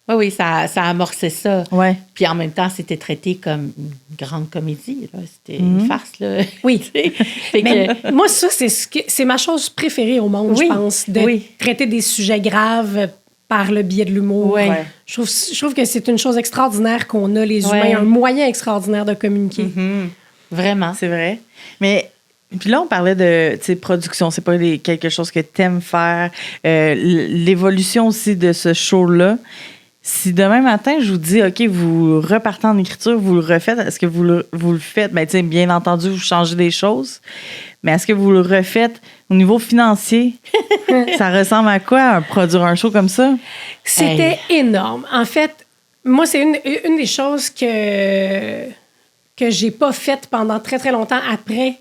Oui, ça a amorcé ça. Ouais. Puis en même temps, c'était traité comme une grande comédie. Là. C'était une farce. Là. Oui. Moi, ça, c'est ma chose préférée au monde, je pense, de traiter des sujets graves par le biais de l'humour. Ouais. Je trouve que c'est une chose extraordinaire qu'on a, les humains, un moyen extraordinaire de communiquer. Vraiment. C'est vrai. Mais puis là, on parlait de production. C'est pas quelque chose que t'aimes faire. L'évolution aussi de ce show-là. Si demain matin, je vous dis, OK, vous repartez en écriture, vous le refaites, est-ce que vous le faites? Bien entendu, vous changez des choses. Mais est-ce que vous le refaites au niveau financier? Ça ressemble à quoi, produire un show comme ça? C'était énorme. En fait, moi, c'est une des choses que j'ai pas faites pendant très, très longtemps après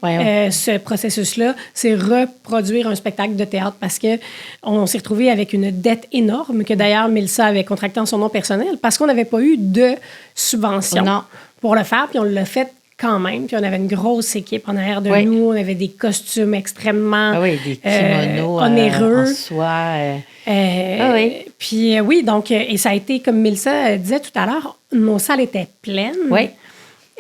ce processus-là, c'est reproduire un spectacle de théâtre parce qu'on s'est retrouvé avec une dette énorme que d'ailleurs Mélissa avait contractée en son nom personnel parce qu'on n'avait pas eu de subvention pour le faire, puis on l'a fait quand même. Puis on avait une grosse équipe en arrière de nous. On avait des costumes extrêmement des kimonos onéreux. en soie. Puis oui, donc, et ça a été, comme Mélissa disait tout à l'heure, nos salles étaient pleines. Oui.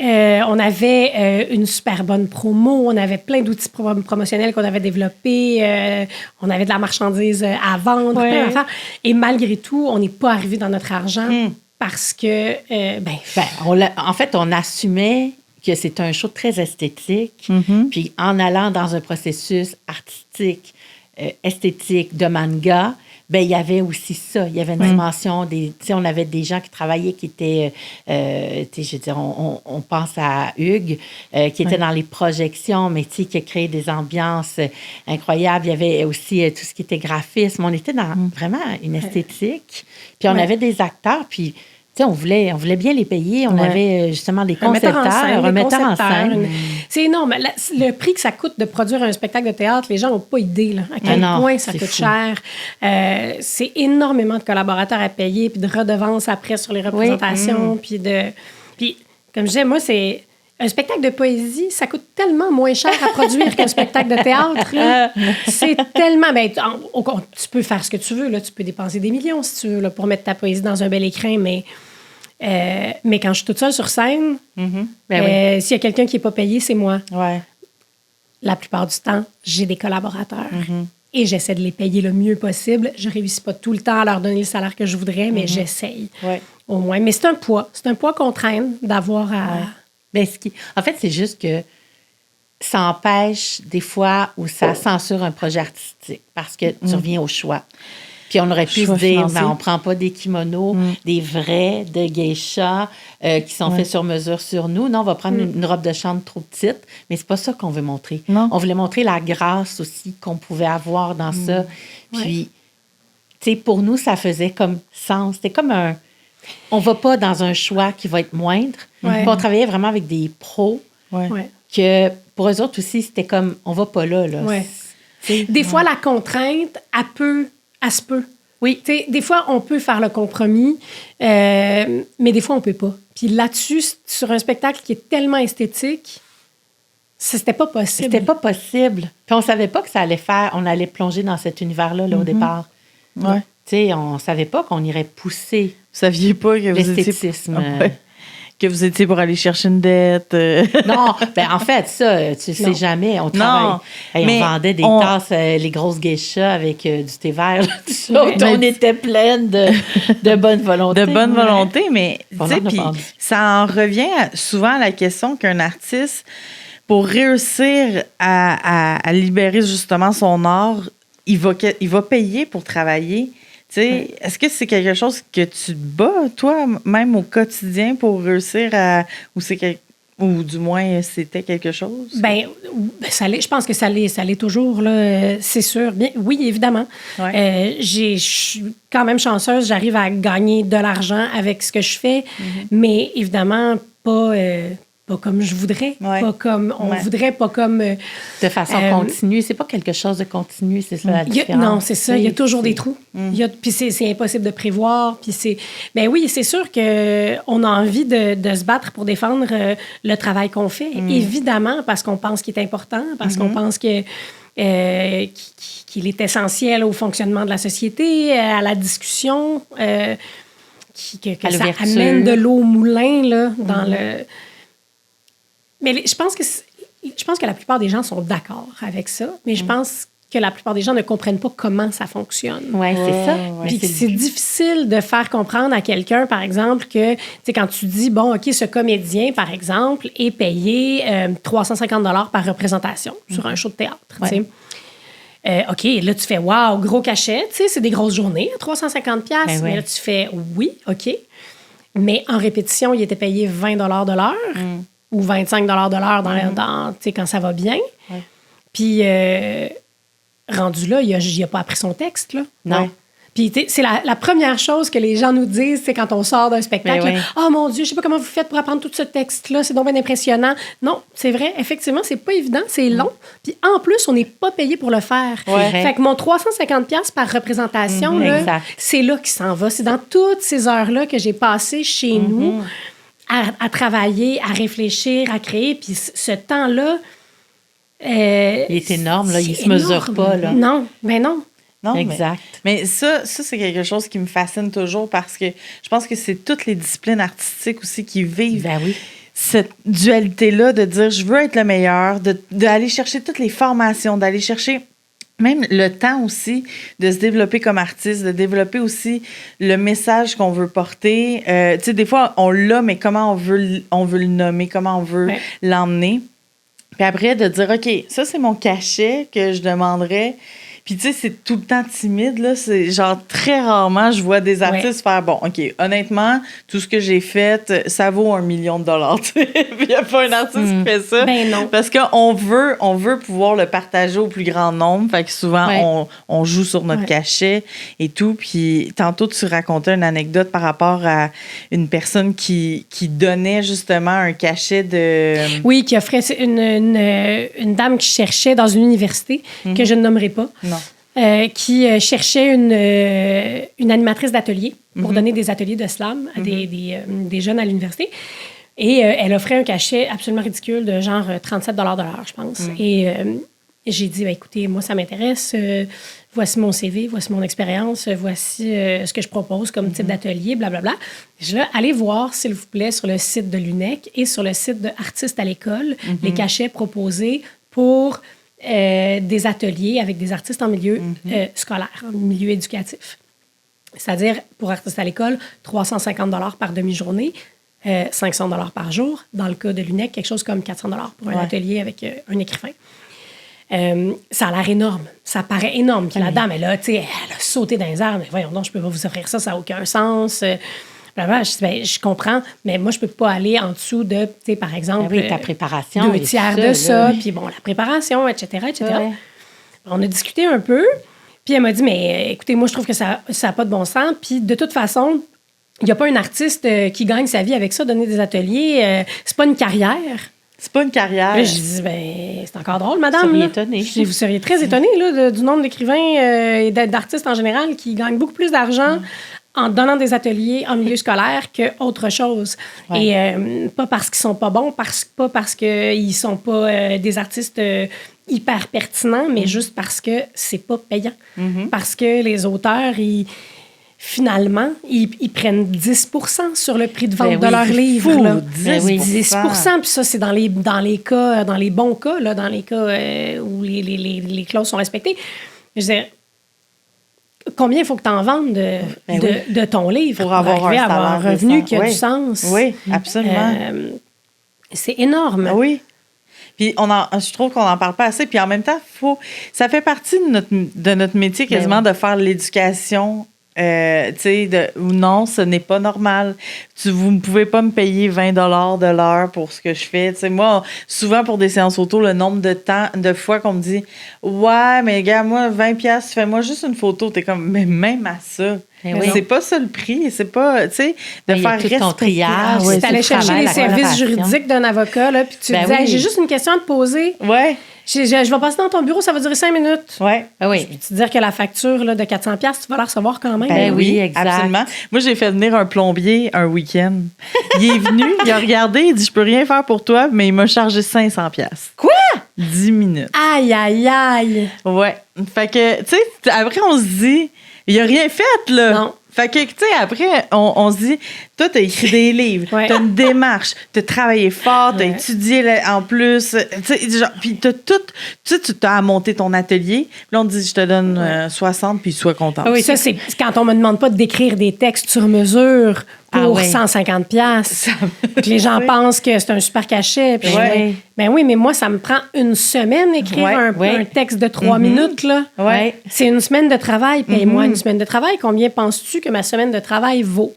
On avait une super bonne promo, on avait plein d'outils promotionnels qu'on avait développés, on avait de la marchandise à vendre, plein d'affaires. Et malgré tout, on n'est pas arrivé dans notre argent parce que... en fait, on assumait que c'est un show très esthétique. Puis en allant dans un processus artistique, esthétique, de manga... il y avait aussi ça. Il y avait une dimension on avait des gens qui travaillaient qui étaient, je veux dire, on pense à Hugues, qui était dans les projections, mais qui a créé des ambiances incroyables. Il y avait aussi tout ce qui était graphisme. On était dans vraiment une esthétique. Puis on avait des acteurs, puis... on voulait bien les payer. On avait justement des concepteurs, un metteur en scène. C'est énorme. Le prix que ça coûte de produire un spectacle de théâtre, les gens n'ont pas idée à quel point ça coûte cher. C'est énormément de collaborateurs à payer, puis de redevances après sur les représentations. Puis, comme je disais, moi, c'est... Un spectacle de poésie, ça coûte tellement moins cher à produire qu'un spectacle de théâtre. Là. C'est tellement... tu peux faire ce que tu veux. Là. Tu peux dépenser des millions, si tu veux, là, pour mettre ta poésie dans un bel écrin, mais quand je suis toute seule sur scène, s'il y a quelqu'un qui n'est pas payé, c'est moi. Ouais. La plupart du temps, j'ai des collaborateurs. Et j'essaie de les payer le mieux possible. Je ne réussis pas tout le temps à leur donner le salaire que je voudrais, mais j'essaye. Au moins. Mais c'est un poids. C'est un poids qu'on traîne d'avoir à... En fait, c'est juste que ça empêche des fois ou ça censure un projet artistique parce que tu reviens au choix. Puis on aurait pu se dire, on ne prend pas des kimonos, des vrais, de geisha qui sont faits sur mesure sur nous. Non, on va prendre une robe de chambre trop petite, mais c'est pas ça qu'on veut montrer. Non. On voulait montrer la grâce aussi qu'on pouvait avoir dans ça. Puis, tu sais, pour nous, ça faisait comme sens. C'était comme un... On ne va pas dans un choix qui va être moindre. Puis on travaillait vraiment avec des pros que pour eux autres aussi, c'était comme, on ne va pas là. Des fois, la contrainte, elle se peut. Oui. T'sais, des fois, on peut faire le compromis, mais des fois, on ne peut pas. Puis là-dessus, sur un spectacle qui est tellement esthétique, c'était pas possible. C'était pas possible. Puis on ne savait pas que ça allait faire, on allait plonger dans cet univers-là au départ. Ouais. T'sais, on ne savait pas qu'on irait pousser. Vous saviez pas que l'esthétisme. Que vous étiez pour aller chercher une dette. Non, en fait, ça, tu sais jamais. On travaille. On vendait des tasses, les grosses geishas avec du thé vert. On était pleines de bonne volonté. De bonne volonté, mais puis ça en revient souvent à la question qu'un artiste, pour réussir à libérer justement son art, il va payer pour travailler. Est-ce que c'est quelque chose que tu te bats, toi, même au quotidien, pour réussir à... Ou du moins, c'était quelque chose? Je pense que ça l'est toujours, là, c'est sûr. Bien, oui, évidemment. Ouais. Je suis quand même chanceuse. J'arrive à gagner de l'argent avec ce que je fais, mais évidemment, pas comme je voudrais, pas comme on voudrait, pas comme... de façon continue. C'est pas quelque chose de continu, c'est ça la différence. Non, c'est ça. Il y a toujours des trous. Puis c'est impossible de prévoir. Puis oui, c'est sûr qu'on a envie de se battre pour défendre le travail qu'on fait. Évidemment, parce qu'on pense qu'il est important, parce qu'on pense qu'il est essentiel au fonctionnement de la société, à la discussion, que ça amène de l'eau au moulin là, dans le... Mais je pense que la plupart des gens sont d'accord avec ça, mais je pense que la plupart des gens ne comprennent pas comment ça fonctionne. Oui, c'est ça. Puis c'est difficile de faire comprendre à quelqu'un, par exemple, que, tu sais, quand tu dis, bon, OK, ce comédien, par exemple, est payé 350 $ par représentation sur un show de théâtre, tu sais. OK, là, tu fais, wow, gros cachet, tu sais, c'est des grosses journées, 350 $. Mais là, tu fais, oui, OK. Mais en répétition, il était payé 20 $ de l'heure. Ou 25 $ de l'heure quand ça va bien. Puis, rendu là, il n'a pas appris son texte. Là. Non. Puis, c'est la première chose que les gens nous disent, c'est quand on sort d'un spectacle. Oh mon Dieu, je ne sais pas comment vous faites pour apprendre tout ce texte-là, c'est donc bien impressionnant. Non, c'est vrai, effectivement, c'est pas évident, c'est long. Puis, en plus, on n'est pas payé pour le faire. Fait que mon 350 $ par représentation, là, c'est là qu'il s'en va. C'est dans toutes ces heures-là que j'ai passées chez nous. à travailler, à réfléchir, à créer. Puis ce temps-là... il est énorme, là. Il se mesure pas, là. Non, mais non. Non, exact. Mais ça, c'est quelque chose qui me fascine toujours parce que je pense que c'est toutes les disciplines artistiques aussi qui vivent cette dualité-là de dire je veux être le meilleur, d'aller chercher toutes les formations, d'aller chercher même le temps aussi de se développer comme artiste, de développer aussi le message qu'on veut porter. Tu sais, des fois, on l'a, mais comment on veut le nommer, comment on veut l'emmener. Puis après, de dire, OK, ça, c'est mon cachet que je demanderais. Puis, tu sais, c'est tout le temps timide, là. C'est genre, très rarement, je vois des artistes faire, bon, OK, honnêtement, tout ce que j'ai fait, ça vaut $1 million, tu sais. Puis, il n'y a pas un artiste qui fait ça. Ben non. Parce qu'on veut pouvoir le partager au plus grand nombre. Fait que souvent, on joue sur notre cachet et tout. Puis, tantôt, tu racontais une anecdote par rapport à une personne qui donnait justement un cachet de... Oui, qui offrait une dame qui cherchait dans une université, que je ne nommerai pas. Qui cherchait une animatrice d'atelier pour donner des ateliers de slam à des jeunes à l'université. Et elle offrait un cachet absolument ridicule de genre 37 $ de l'heure, je pense. Et j'ai dit, écoutez, moi, ça m'intéresse. Voici mon CV, voici mon expérience, voici ce que je propose comme type d'atelier, blablabla. Je dis, allez voir, s'il vous plaît, sur le site de l'UNEC et sur le site de Artistes à l'école, les cachets proposés pour... des ateliers avec des artistes en milieu scolaire, en milieu éducatif. C'est-à-dire, pour artistes à l'école, 350 $ par demi-journée, 500 $ par jour. Dans le cas de l'UNEC, quelque chose comme 400 $ pour un atelier avec un écrivain. Ça a l'air énorme. Ça paraît énorme. Puis la dame, elle a sauté dans les airs. Mais voyons donc, je peux pas vous offrir ça, ça n'a aucun sens. Je comprends, mais moi, je peux pas aller en dessous de, par exemple, ta préparation, 2/3 de ça, puis bon, la préparation, etc., etc. Ouais. On a discuté un peu, puis elle m'a dit, mais écoutez, moi, je trouve que ça n'a pas de bon sens, puis de toute façon, il n'y a pas un artiste qui gagne sa vie avec ça, donner des ateliers, c'est pas une carrière. C'est pas une carrière. Là, je dis, c'est encore drôle, madame. Vous seriez très étonnée là, du nombre d'écrivains et d'artistes en général qui gagnent beaucoup plus d'argent en donnant des ateliers en milieu scolaire qu'autre chose. Ouais. Et pas parce qu'ils sont pas bons, pas parce qu'ils sont pas des artistes hyper pertinents, mais juste parce que c'est pas payant. Parce que les auteurs, finalement, ils prennent 10 % sur le prix de vente de leur livre. Fou, là. 10 %. Puis ça, c'est dans les bons cas, là, dans les cas où les clauses sont respectées. Je veux dire, combien il faut que tu en vendes de ton livre pour avoir un revenu qui a du sens? Oui, absolument. C'est énorme. Oui. Puis je trouve qu'on n'en parle pas assez. Puis en même temps, ça fait partie de notre métier quasiment de faire l'éducation. Tu sais, ou non, ce n'est pas normal. Vous ne pouvez pas me payer 20 $ de l'heure pour ce que je fais. Tu sais, moi, souvent pour des séances auto, le nombre de fois qu'on me dit ouais, mais gars, moi, 20$, fais-moi juste une photo. T'es comme, mais même à ça. C'est pas ça le prix. C'est pas, tu sais, de faire respecter ton triage. Si t'allais chercher les services juridiques d'un avocat, là, puis tu disais, j'ai juste une question à te poser. Ouais. Je vais passer dans ton bureau, ça va durer 5 minutes. Ouais. Je vais te dire que la facture là, de 400$, tu vas la recevoir quand même. Ben oui, exact. Absolument. Moi, j'ai fait venir un plombier un week-end. Il est venu, il a regardé, il dit, je peux rien faire pour toi, mais il m'a chargé 500$. Quoi? 10 minutes. Aïe, aïe, aïe. Ouais. Fait que, tu sais, après, on se dit, il a rien fait, là. Non. Fait que, tu sais, après, on se dit, toi, t'as écrit des livres, t'as une démarche, t'as travaillé fort, t'as étudié en plus, tu sais, genre, puis t'as tout, tu t'as monté ton atelier, puis là, on te dit, je te donne 60, puis sois content. Oui, ça, c'est quand on me demande pas d'écrire des textes sur mesure pour 150$. Puis les gens pensent que c'est un super cachet. Puis ben oui, mais moi, ça me prend une semaine écrire un texte de 3 minutes, là. Ouais. C'est une semaine de travail. Paye-moi une semaine de travail. Combien penses-tu que ma semaine de travail vaut?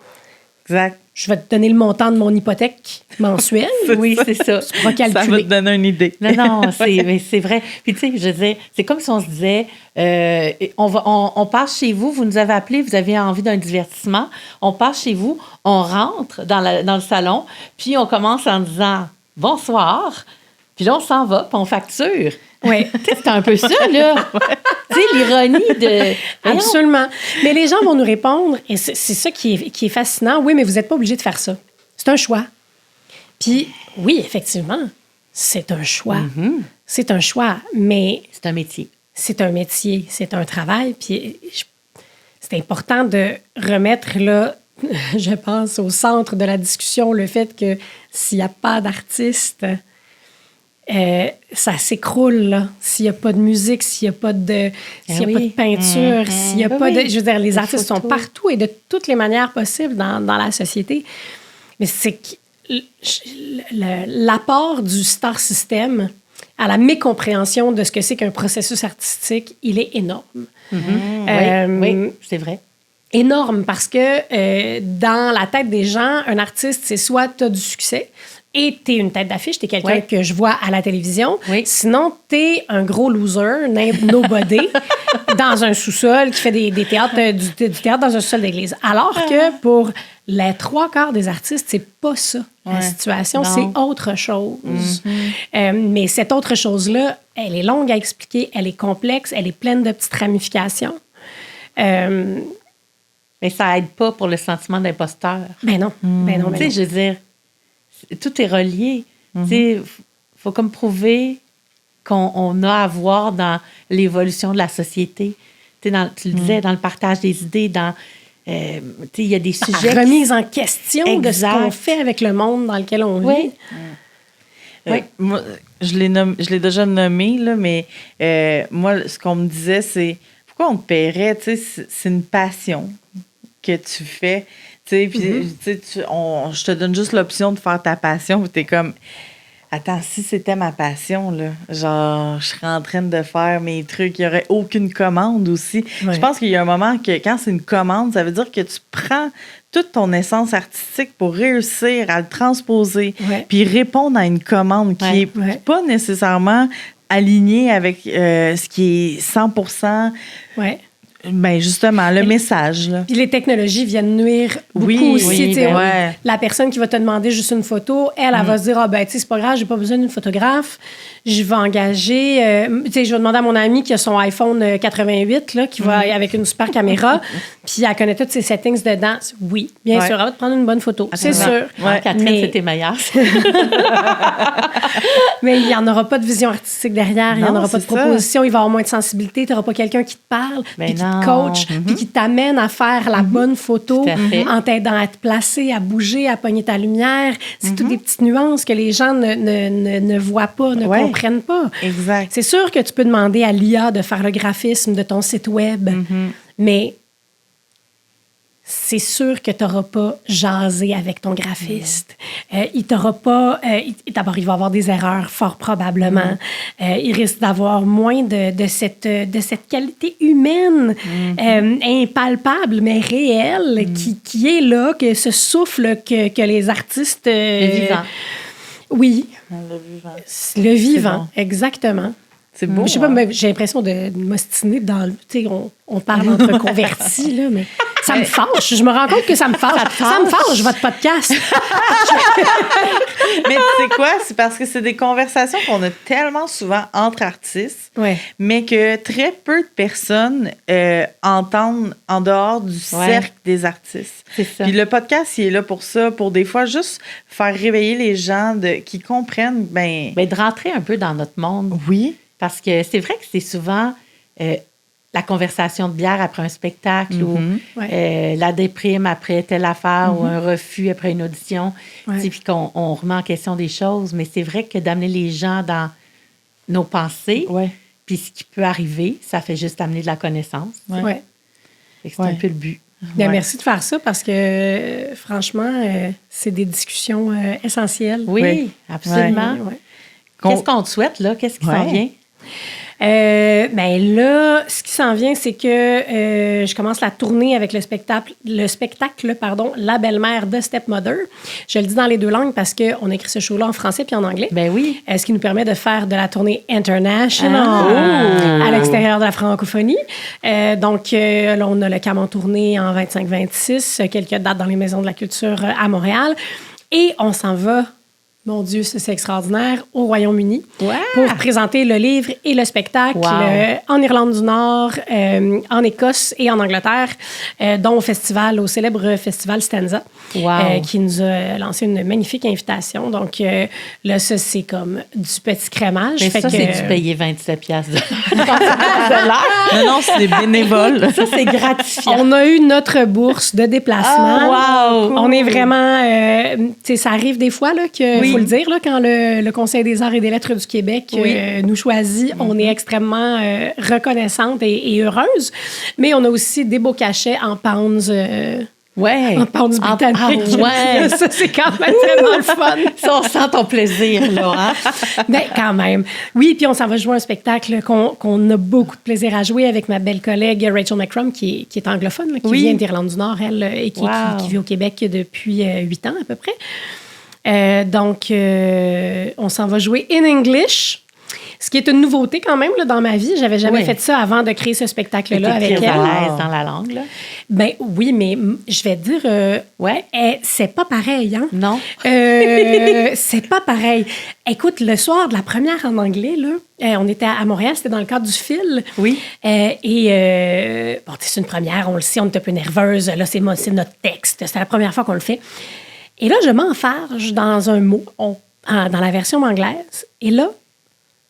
Exact. Je vais te donner le montant de mon hypothèque mensuelle. Oui, c'est ça. Tu pourras calculer. Ça va te donner une idée. Non, c'est vrai. Puis, tu sais, je disais, c'est comme si on se disait, on passe chez vous, vous nous avez appelé, vous avez envie d'un divertissement. On passe chez vous, on rentre dans le salon, puis on commence en disant bonsoir. Puis là, on s'en va, puis on facture. Oui. C'est un peu ça, là. Tu sais, l'ironie de... Absolument. Mais les gens vont nous répondre, et c'est ça qui est fascinant. Oui, mais vous n'êtes pas obligé de faire ça. C'est un choix. Puis, oui, effectivement, c'est un choix. C'est un choix, mais... C'est un métier. C'est un métier, c'est un travail. Puis, c'est important de remettre, là, je pense, au centre de la discussion, le fait que s'il n'y a pas d'artiste, ça s'écroule, là. S'il n'y a pas de musique, s'il n'y a pas de, s'il y a pas de peinture, s'il n'y a pas de... Je veux dire, les artistes sont partout et de toutes les manières possibles dans la société. Mais c'est que l'apport du star system à la mécompréhension de ce que c'est qu'un processus artistique, il est énorme. Oui, c'est vrai. Énorme, parce que dans la tête des gens, un artiste, c'est soit tu as du succès et tu es une tête d'affiche, tu es quelqu'un que je vois à la télévision. Sinon, tu es un gros loser, nobody, dans un sous-sol qui fait des théâtres, du théâtre dans un sous-sol d'église. Alors que pour les 3/4 des artistes, c'est pas ça, la situation. Non. C'est autre chose. Mais cette autre chose-là, elle est longue à expliquer, elle est complexe, elle est pleine de petites ramifications. Mais ça aide pas pour le sentiment d'imposteur. Ben non. Tu sais, je veux dire, tout est relié. Tu sais, faut comme prouver qu'on a à voir dans l'évolution de la société. Tu sais, tu le disais, dans le partage des idées, dans... tu sais, il y a des sujets... La remise en question de ce qu'on fait avec le monde dans lequel on vit. Moi, je l'ai déjà nommé, là, mais moi, ce qu'on me disait, c'est pourquoi on te paierait? Tu sais, c'est une passion que tu fais. Tu sais, puis je te donne juste l'option de faire ta passion, puis t'es comme... Attends, si c'était ma passion, là, genre, je serais en train de faire mes trucs, il n'y aurait aucune commande aussi. Je pense qu'il y a un moment que quand c'est une commande, ça veut dire que tu prends toute ton essence artistique pour réussir à le transposer, puis répondre à une commande qui n'est pas nécessairement alignée avec ce qui est 100%. Ben justement, le message. Là. Puis les technologies viennent nuire beaucoup aussi. La personne qui va te demander juste une photo, elle va se dire, ah ben, tu sais, c'est pas grave, j'ai pas besoin d'une photographe. Je vais engager... tu sais, je vais demander à mon amie qui a son iPhone 88, là, qui va avec une super caméra, puis elle connaît tous ses settings dedans. Oui, bien sûr, elle va te prendre une bonne photo. C'est sûr. Catherine, c'était meilleur. Mais il n'y en aura pas de vision artistique derrière, il n'y en aura pas de proposition, il va y avoir moins de sensibilité, tu n'auras pas quelqu'un qui te parle, puis qui te coach, puis qui t'amène à faire la bonne photo en t'aidant à te placer, à bouger, à pogner ta lumière. C'est toutes des petites nuances que les gens ne voient pas, ne comprennent pas. Exact. C'est sûr que tu peux demander à l'IA de faire le graphisme de ton site web, mais c'est sûr que tu n'auras pas jasé avec ton graphiste. Il t'aura pas... d'abord, il va avoir des erreurs, fort probablement. Il risque d'avoir moins de cette qualité humaine, impalpable, mais réelle, qui est là, que ce souffle que les artistes... le vivant. Oui. Le vivant. Le vivant, bon. Exactement. C'est beau. Je sais pas, mais j'ai l'impression de m'ostiner dans... Tu sais, on parle entre convertis, là, mais ça me fâche. Je me rends compte que ça me fâche. Ça me fâche, votre podcast. Mais tu sais quoi? C'est parce que c'est des conversations qu'on a tellement souvent entre artistes, mais que très peu de personnes entendent en dehors du cercle des artistes. C'est ça. Puis le podcast, il est là pour ça, pour des fois juste faire réveiller les gens qui comprennent, de rentrer un peu dans notre monde. Oui. Parce que c'est vrai que c'est souvent la conversation de bière après un spectacle ou la déprime après telle affaire ou un refus après une audition, puis qu'on remet en question des choses. Mais c'est vrai que d'amener les gens dans nos pensées, puis ce qui peut arriver, ça fait juste amener de la connaissance. C'est un peu le but. Bien, merci de faire ça parce que, franchement, c'est des discussions essentielles. Oui, absolument. Qu'est-ce qu'on te souhaite, là? Qu'est-ce qui s'en vient? Ben là, ce qui s'en vient, c'est que je commence la tournée avec le spectacle, La belle-mère de Stepmother. Je le dis dans les deux langues parce qu'on écrit ce show-là en français puis en anglais. Ben oui. Ce qui nous permet de faire de la tournée international à l'extérieur de la francophonie. Donc, là, on a le CAM en tournée en 25-26, quelques dates dans les maisons de la culture à Montréal. Et on s'en va mon Dieu, c'est extraordinaire, au Royaume-Uni Wow. pour présenter le livre et le spectacle en Irlande du Nord, en Écosse et en Angleterre, dont au célèbre festival Stanza, qui nous a lancé une magnifique invitation. Donc là, ça, c'est comme du petit crémage. Mais ça, c'est du payer 27 piastres de l'heure. Non, c'est des bénévoles. Ça, c'est gratifiant. On a eu notre bourse de déplacement. Oh, wow. On est vraiment... tu sais, ça arrive des fois, là, faut le dire, là, quand le Conseil des arts et des lettres du Québec nous choisit, on est extrêmement reconnaissante et heureuse. Mais on a aussi des beaux cachets en pounds... en pounds britanniques. Ça, c'est quand même vraiment le fun. Ça, on sent ton plaisir, là. Hein? Mais quand même. Oui, puis on s'en va jouer un spectacle qu'on a beaucoup de plaisir à jouer avec ma belle collègue Rachel McCrum, qui est anglophone, là, qui vient d'Irlande du Nord, elle, et qui vit au Québec depuis 8 ans à peu près. Donc, on s'en va jouer in English. Ce qui est une nouveauté quand même là, dans ma vie. J'avais jamais fait ça avant de créer ce spectacle-là avec elle. Très à l'aise dans la langue, là. Ben oui, mais je vais te dire, c'est pas pareil, hein? Non. C'est pas pareil. Écoute, le soir de la première en anglais, là, on était à Montréal, c'était dans le cadre du fil. Oui. Bon, c'est une première, on le sait, on est un peu nerveuse. Là, c'est notre texte. C'est la première fois qu'on le fait. Et là, je m'enfarge dans un mot, dans la version anglaise. Et là,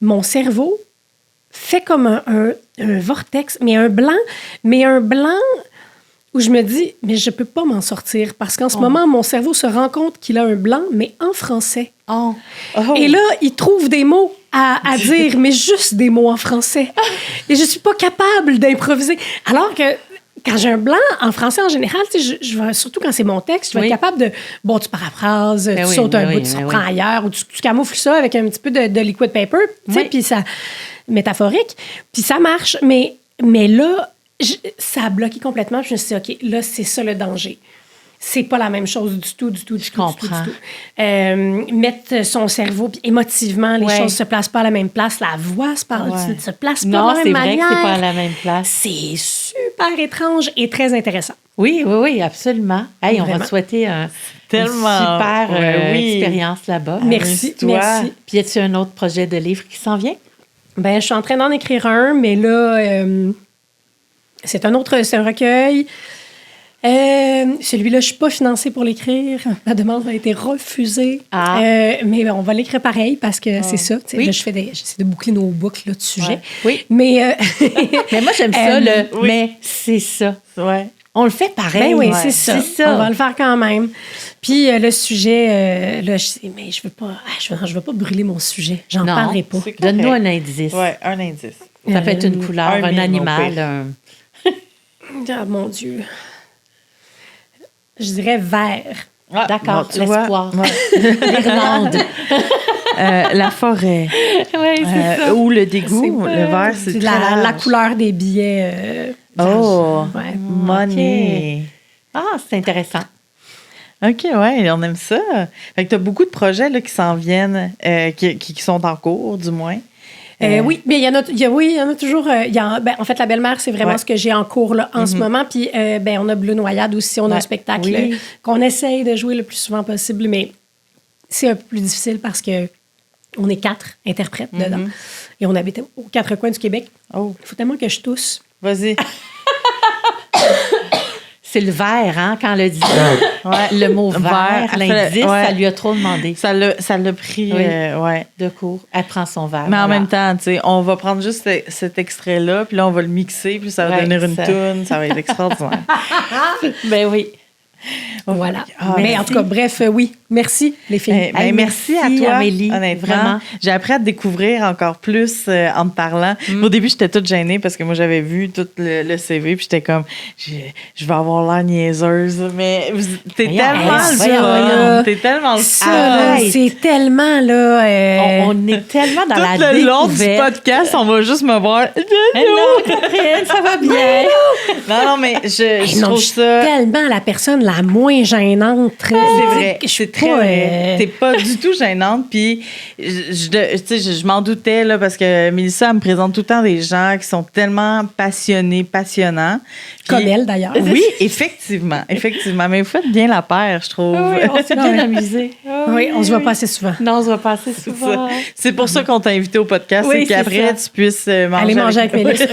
mon cerveau fait comme un vortex, mais un blanc où je me dis, mais je peux pas m'en sortir parce qu'en ce moment, mon cerveau se rend compte qu'il a un blanc, mais en français. Et là, il trouve des mots à dire, mais juste des mots en français. Et je suis pas capable d'improviser. Alors que quand j'ai un blanc en français en général, je vais, surtout quand c'est mon texte, je vais être capable de... Bon, tu paraphrases, tu sautes un bout, tu reprends ailleurs, ou tu camoufles ça avec un petit peu de liquid paper, tu sais, puis ça... métaphorique, puis ça marche. Mais là, ça a bloqué complètement. Je me suis dit, OK, là, c'est ça le danger. C'est pas la même chose du tout. Je comprends. Mettre son cerveau, puis émotivement, les choses se placent pas à la même place. La voix se place pas de la même manière. Non, c'est vrai que c'est pas à la même place. C'est super étrange et très intéressant. Oui, absolument. Hey, on va te souhaiter une super expérience là-bas. Merci. Puis, y a-t-il un autre projet de livre qui s'en vient? Ben, je suis en train d'en écrire un, mais là, c'est un recueil. Celui-là, je suis pas financée pour l'écrire. Ma demande a été refusée. Mais on va l'écrire pareil parce que c'est ça. Là, j'essaie de boucler nos boucles là, de sujets. Oui. Mais moi, j'aime ça, mais c'est ça. Ouais. On le fait pareil. Ben oui, c'est ça. On va le faire quand même. Puis le sujet, là, mais je veux pas brûler mon sujet. J'en parlerai pas. Donne-nous un indice. Oui, un indice. Ça peut être une couleur, un animal. Ah, mon Dieu. Je dirais vert. D'accord, bon, l'espoir. L'Irlande. La forêt. Oui, c'est ça. Ou le dégoût. Le vert, c'est la couleur des billets. Money. C'est intéressant. OK, ouais, on aime ça. Fait que tu as beaucoup de projets là, qui s'en viennent, qui sont en cours, du moins. Oui, mais il y en a toujours. En fait, La Belle-Mère, c'est vraiment ce que j'ai en cours là, en ce moment. Puis, on a Bleu Noyade aussi. On a un spectacle qu'on essaye de jouer le plus souvent possible, mais c'est un peu plus difficile parce que on est 4 interprètes dedans. Et on habite aux 4 coins du Québec. Il faut tellement que je tousse. Vas-y. C'est le vert, hein, quand le dit. Le mot vert, l'indice, ça lui a trop demandé. Ça l'a pris de court. Elle prend son verre. Mais en même temps, tu sais, on va prendre juste cet extrait-là, puis là, on va le mixer, puis ça va donner une toune. Ça va être extraordinaire. Ben oui. Voilà. Mais en tout cas, bref, oui. Merci, les filles. Merci à toi, Amélie. Honnêtement. Vraiment. J'ai appris à te découvrir encore plus en te parlant. Au début, j'étais toute gênée parce que moi, j'avais vu tout le CV, puis j'étais comme, je vais avoir l'air niaiseuse, mais t'es tellement le fun. T'es tellement le fun. C'est tellement, là... On est tellement dans la découverte. Tout le long du podcast, on va juste me voir. Non, Catherine, ça va bien. Non, mais je trouve ça... tellement la personne la moins moins gênante. C'est vrai, c'est très vrai. T'es pas du tout gênante. Puis, je m'en doutais, là, parce que Mélissa, elle me présente tout le temps des gens qui sont tellement passionnants. Comme elle, d'ailleurs. Oui, effectivement. Mais vous faites bien la paire, je trouve. Oui, on s'est bien amusés. Oui, on se voit pas assez souvent. Non, on se voit pas assez souvent. C'est pour ça qu'on t'a invité au podcast, oui, c'est qu'après, tu puisses manger avec Mélissa.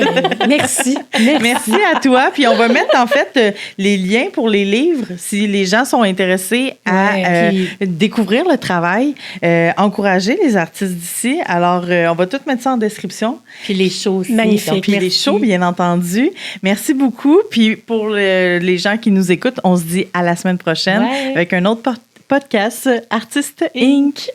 Merci. Merci à toi. Puis on va mettre, en fait, les liens pour les livres si les gens sont intéressés à découvrir le travail, encourager les artistes d'ici. Alors, on va tout mettre ça en description. Puis les shows aussi. Magnifique. Puis les shows, bien entendu. Merci beaucoup. Puis pour les gens qui nous écoutent, on se dit à la semaine prochaine avec un autre podcast, Artiste Inc.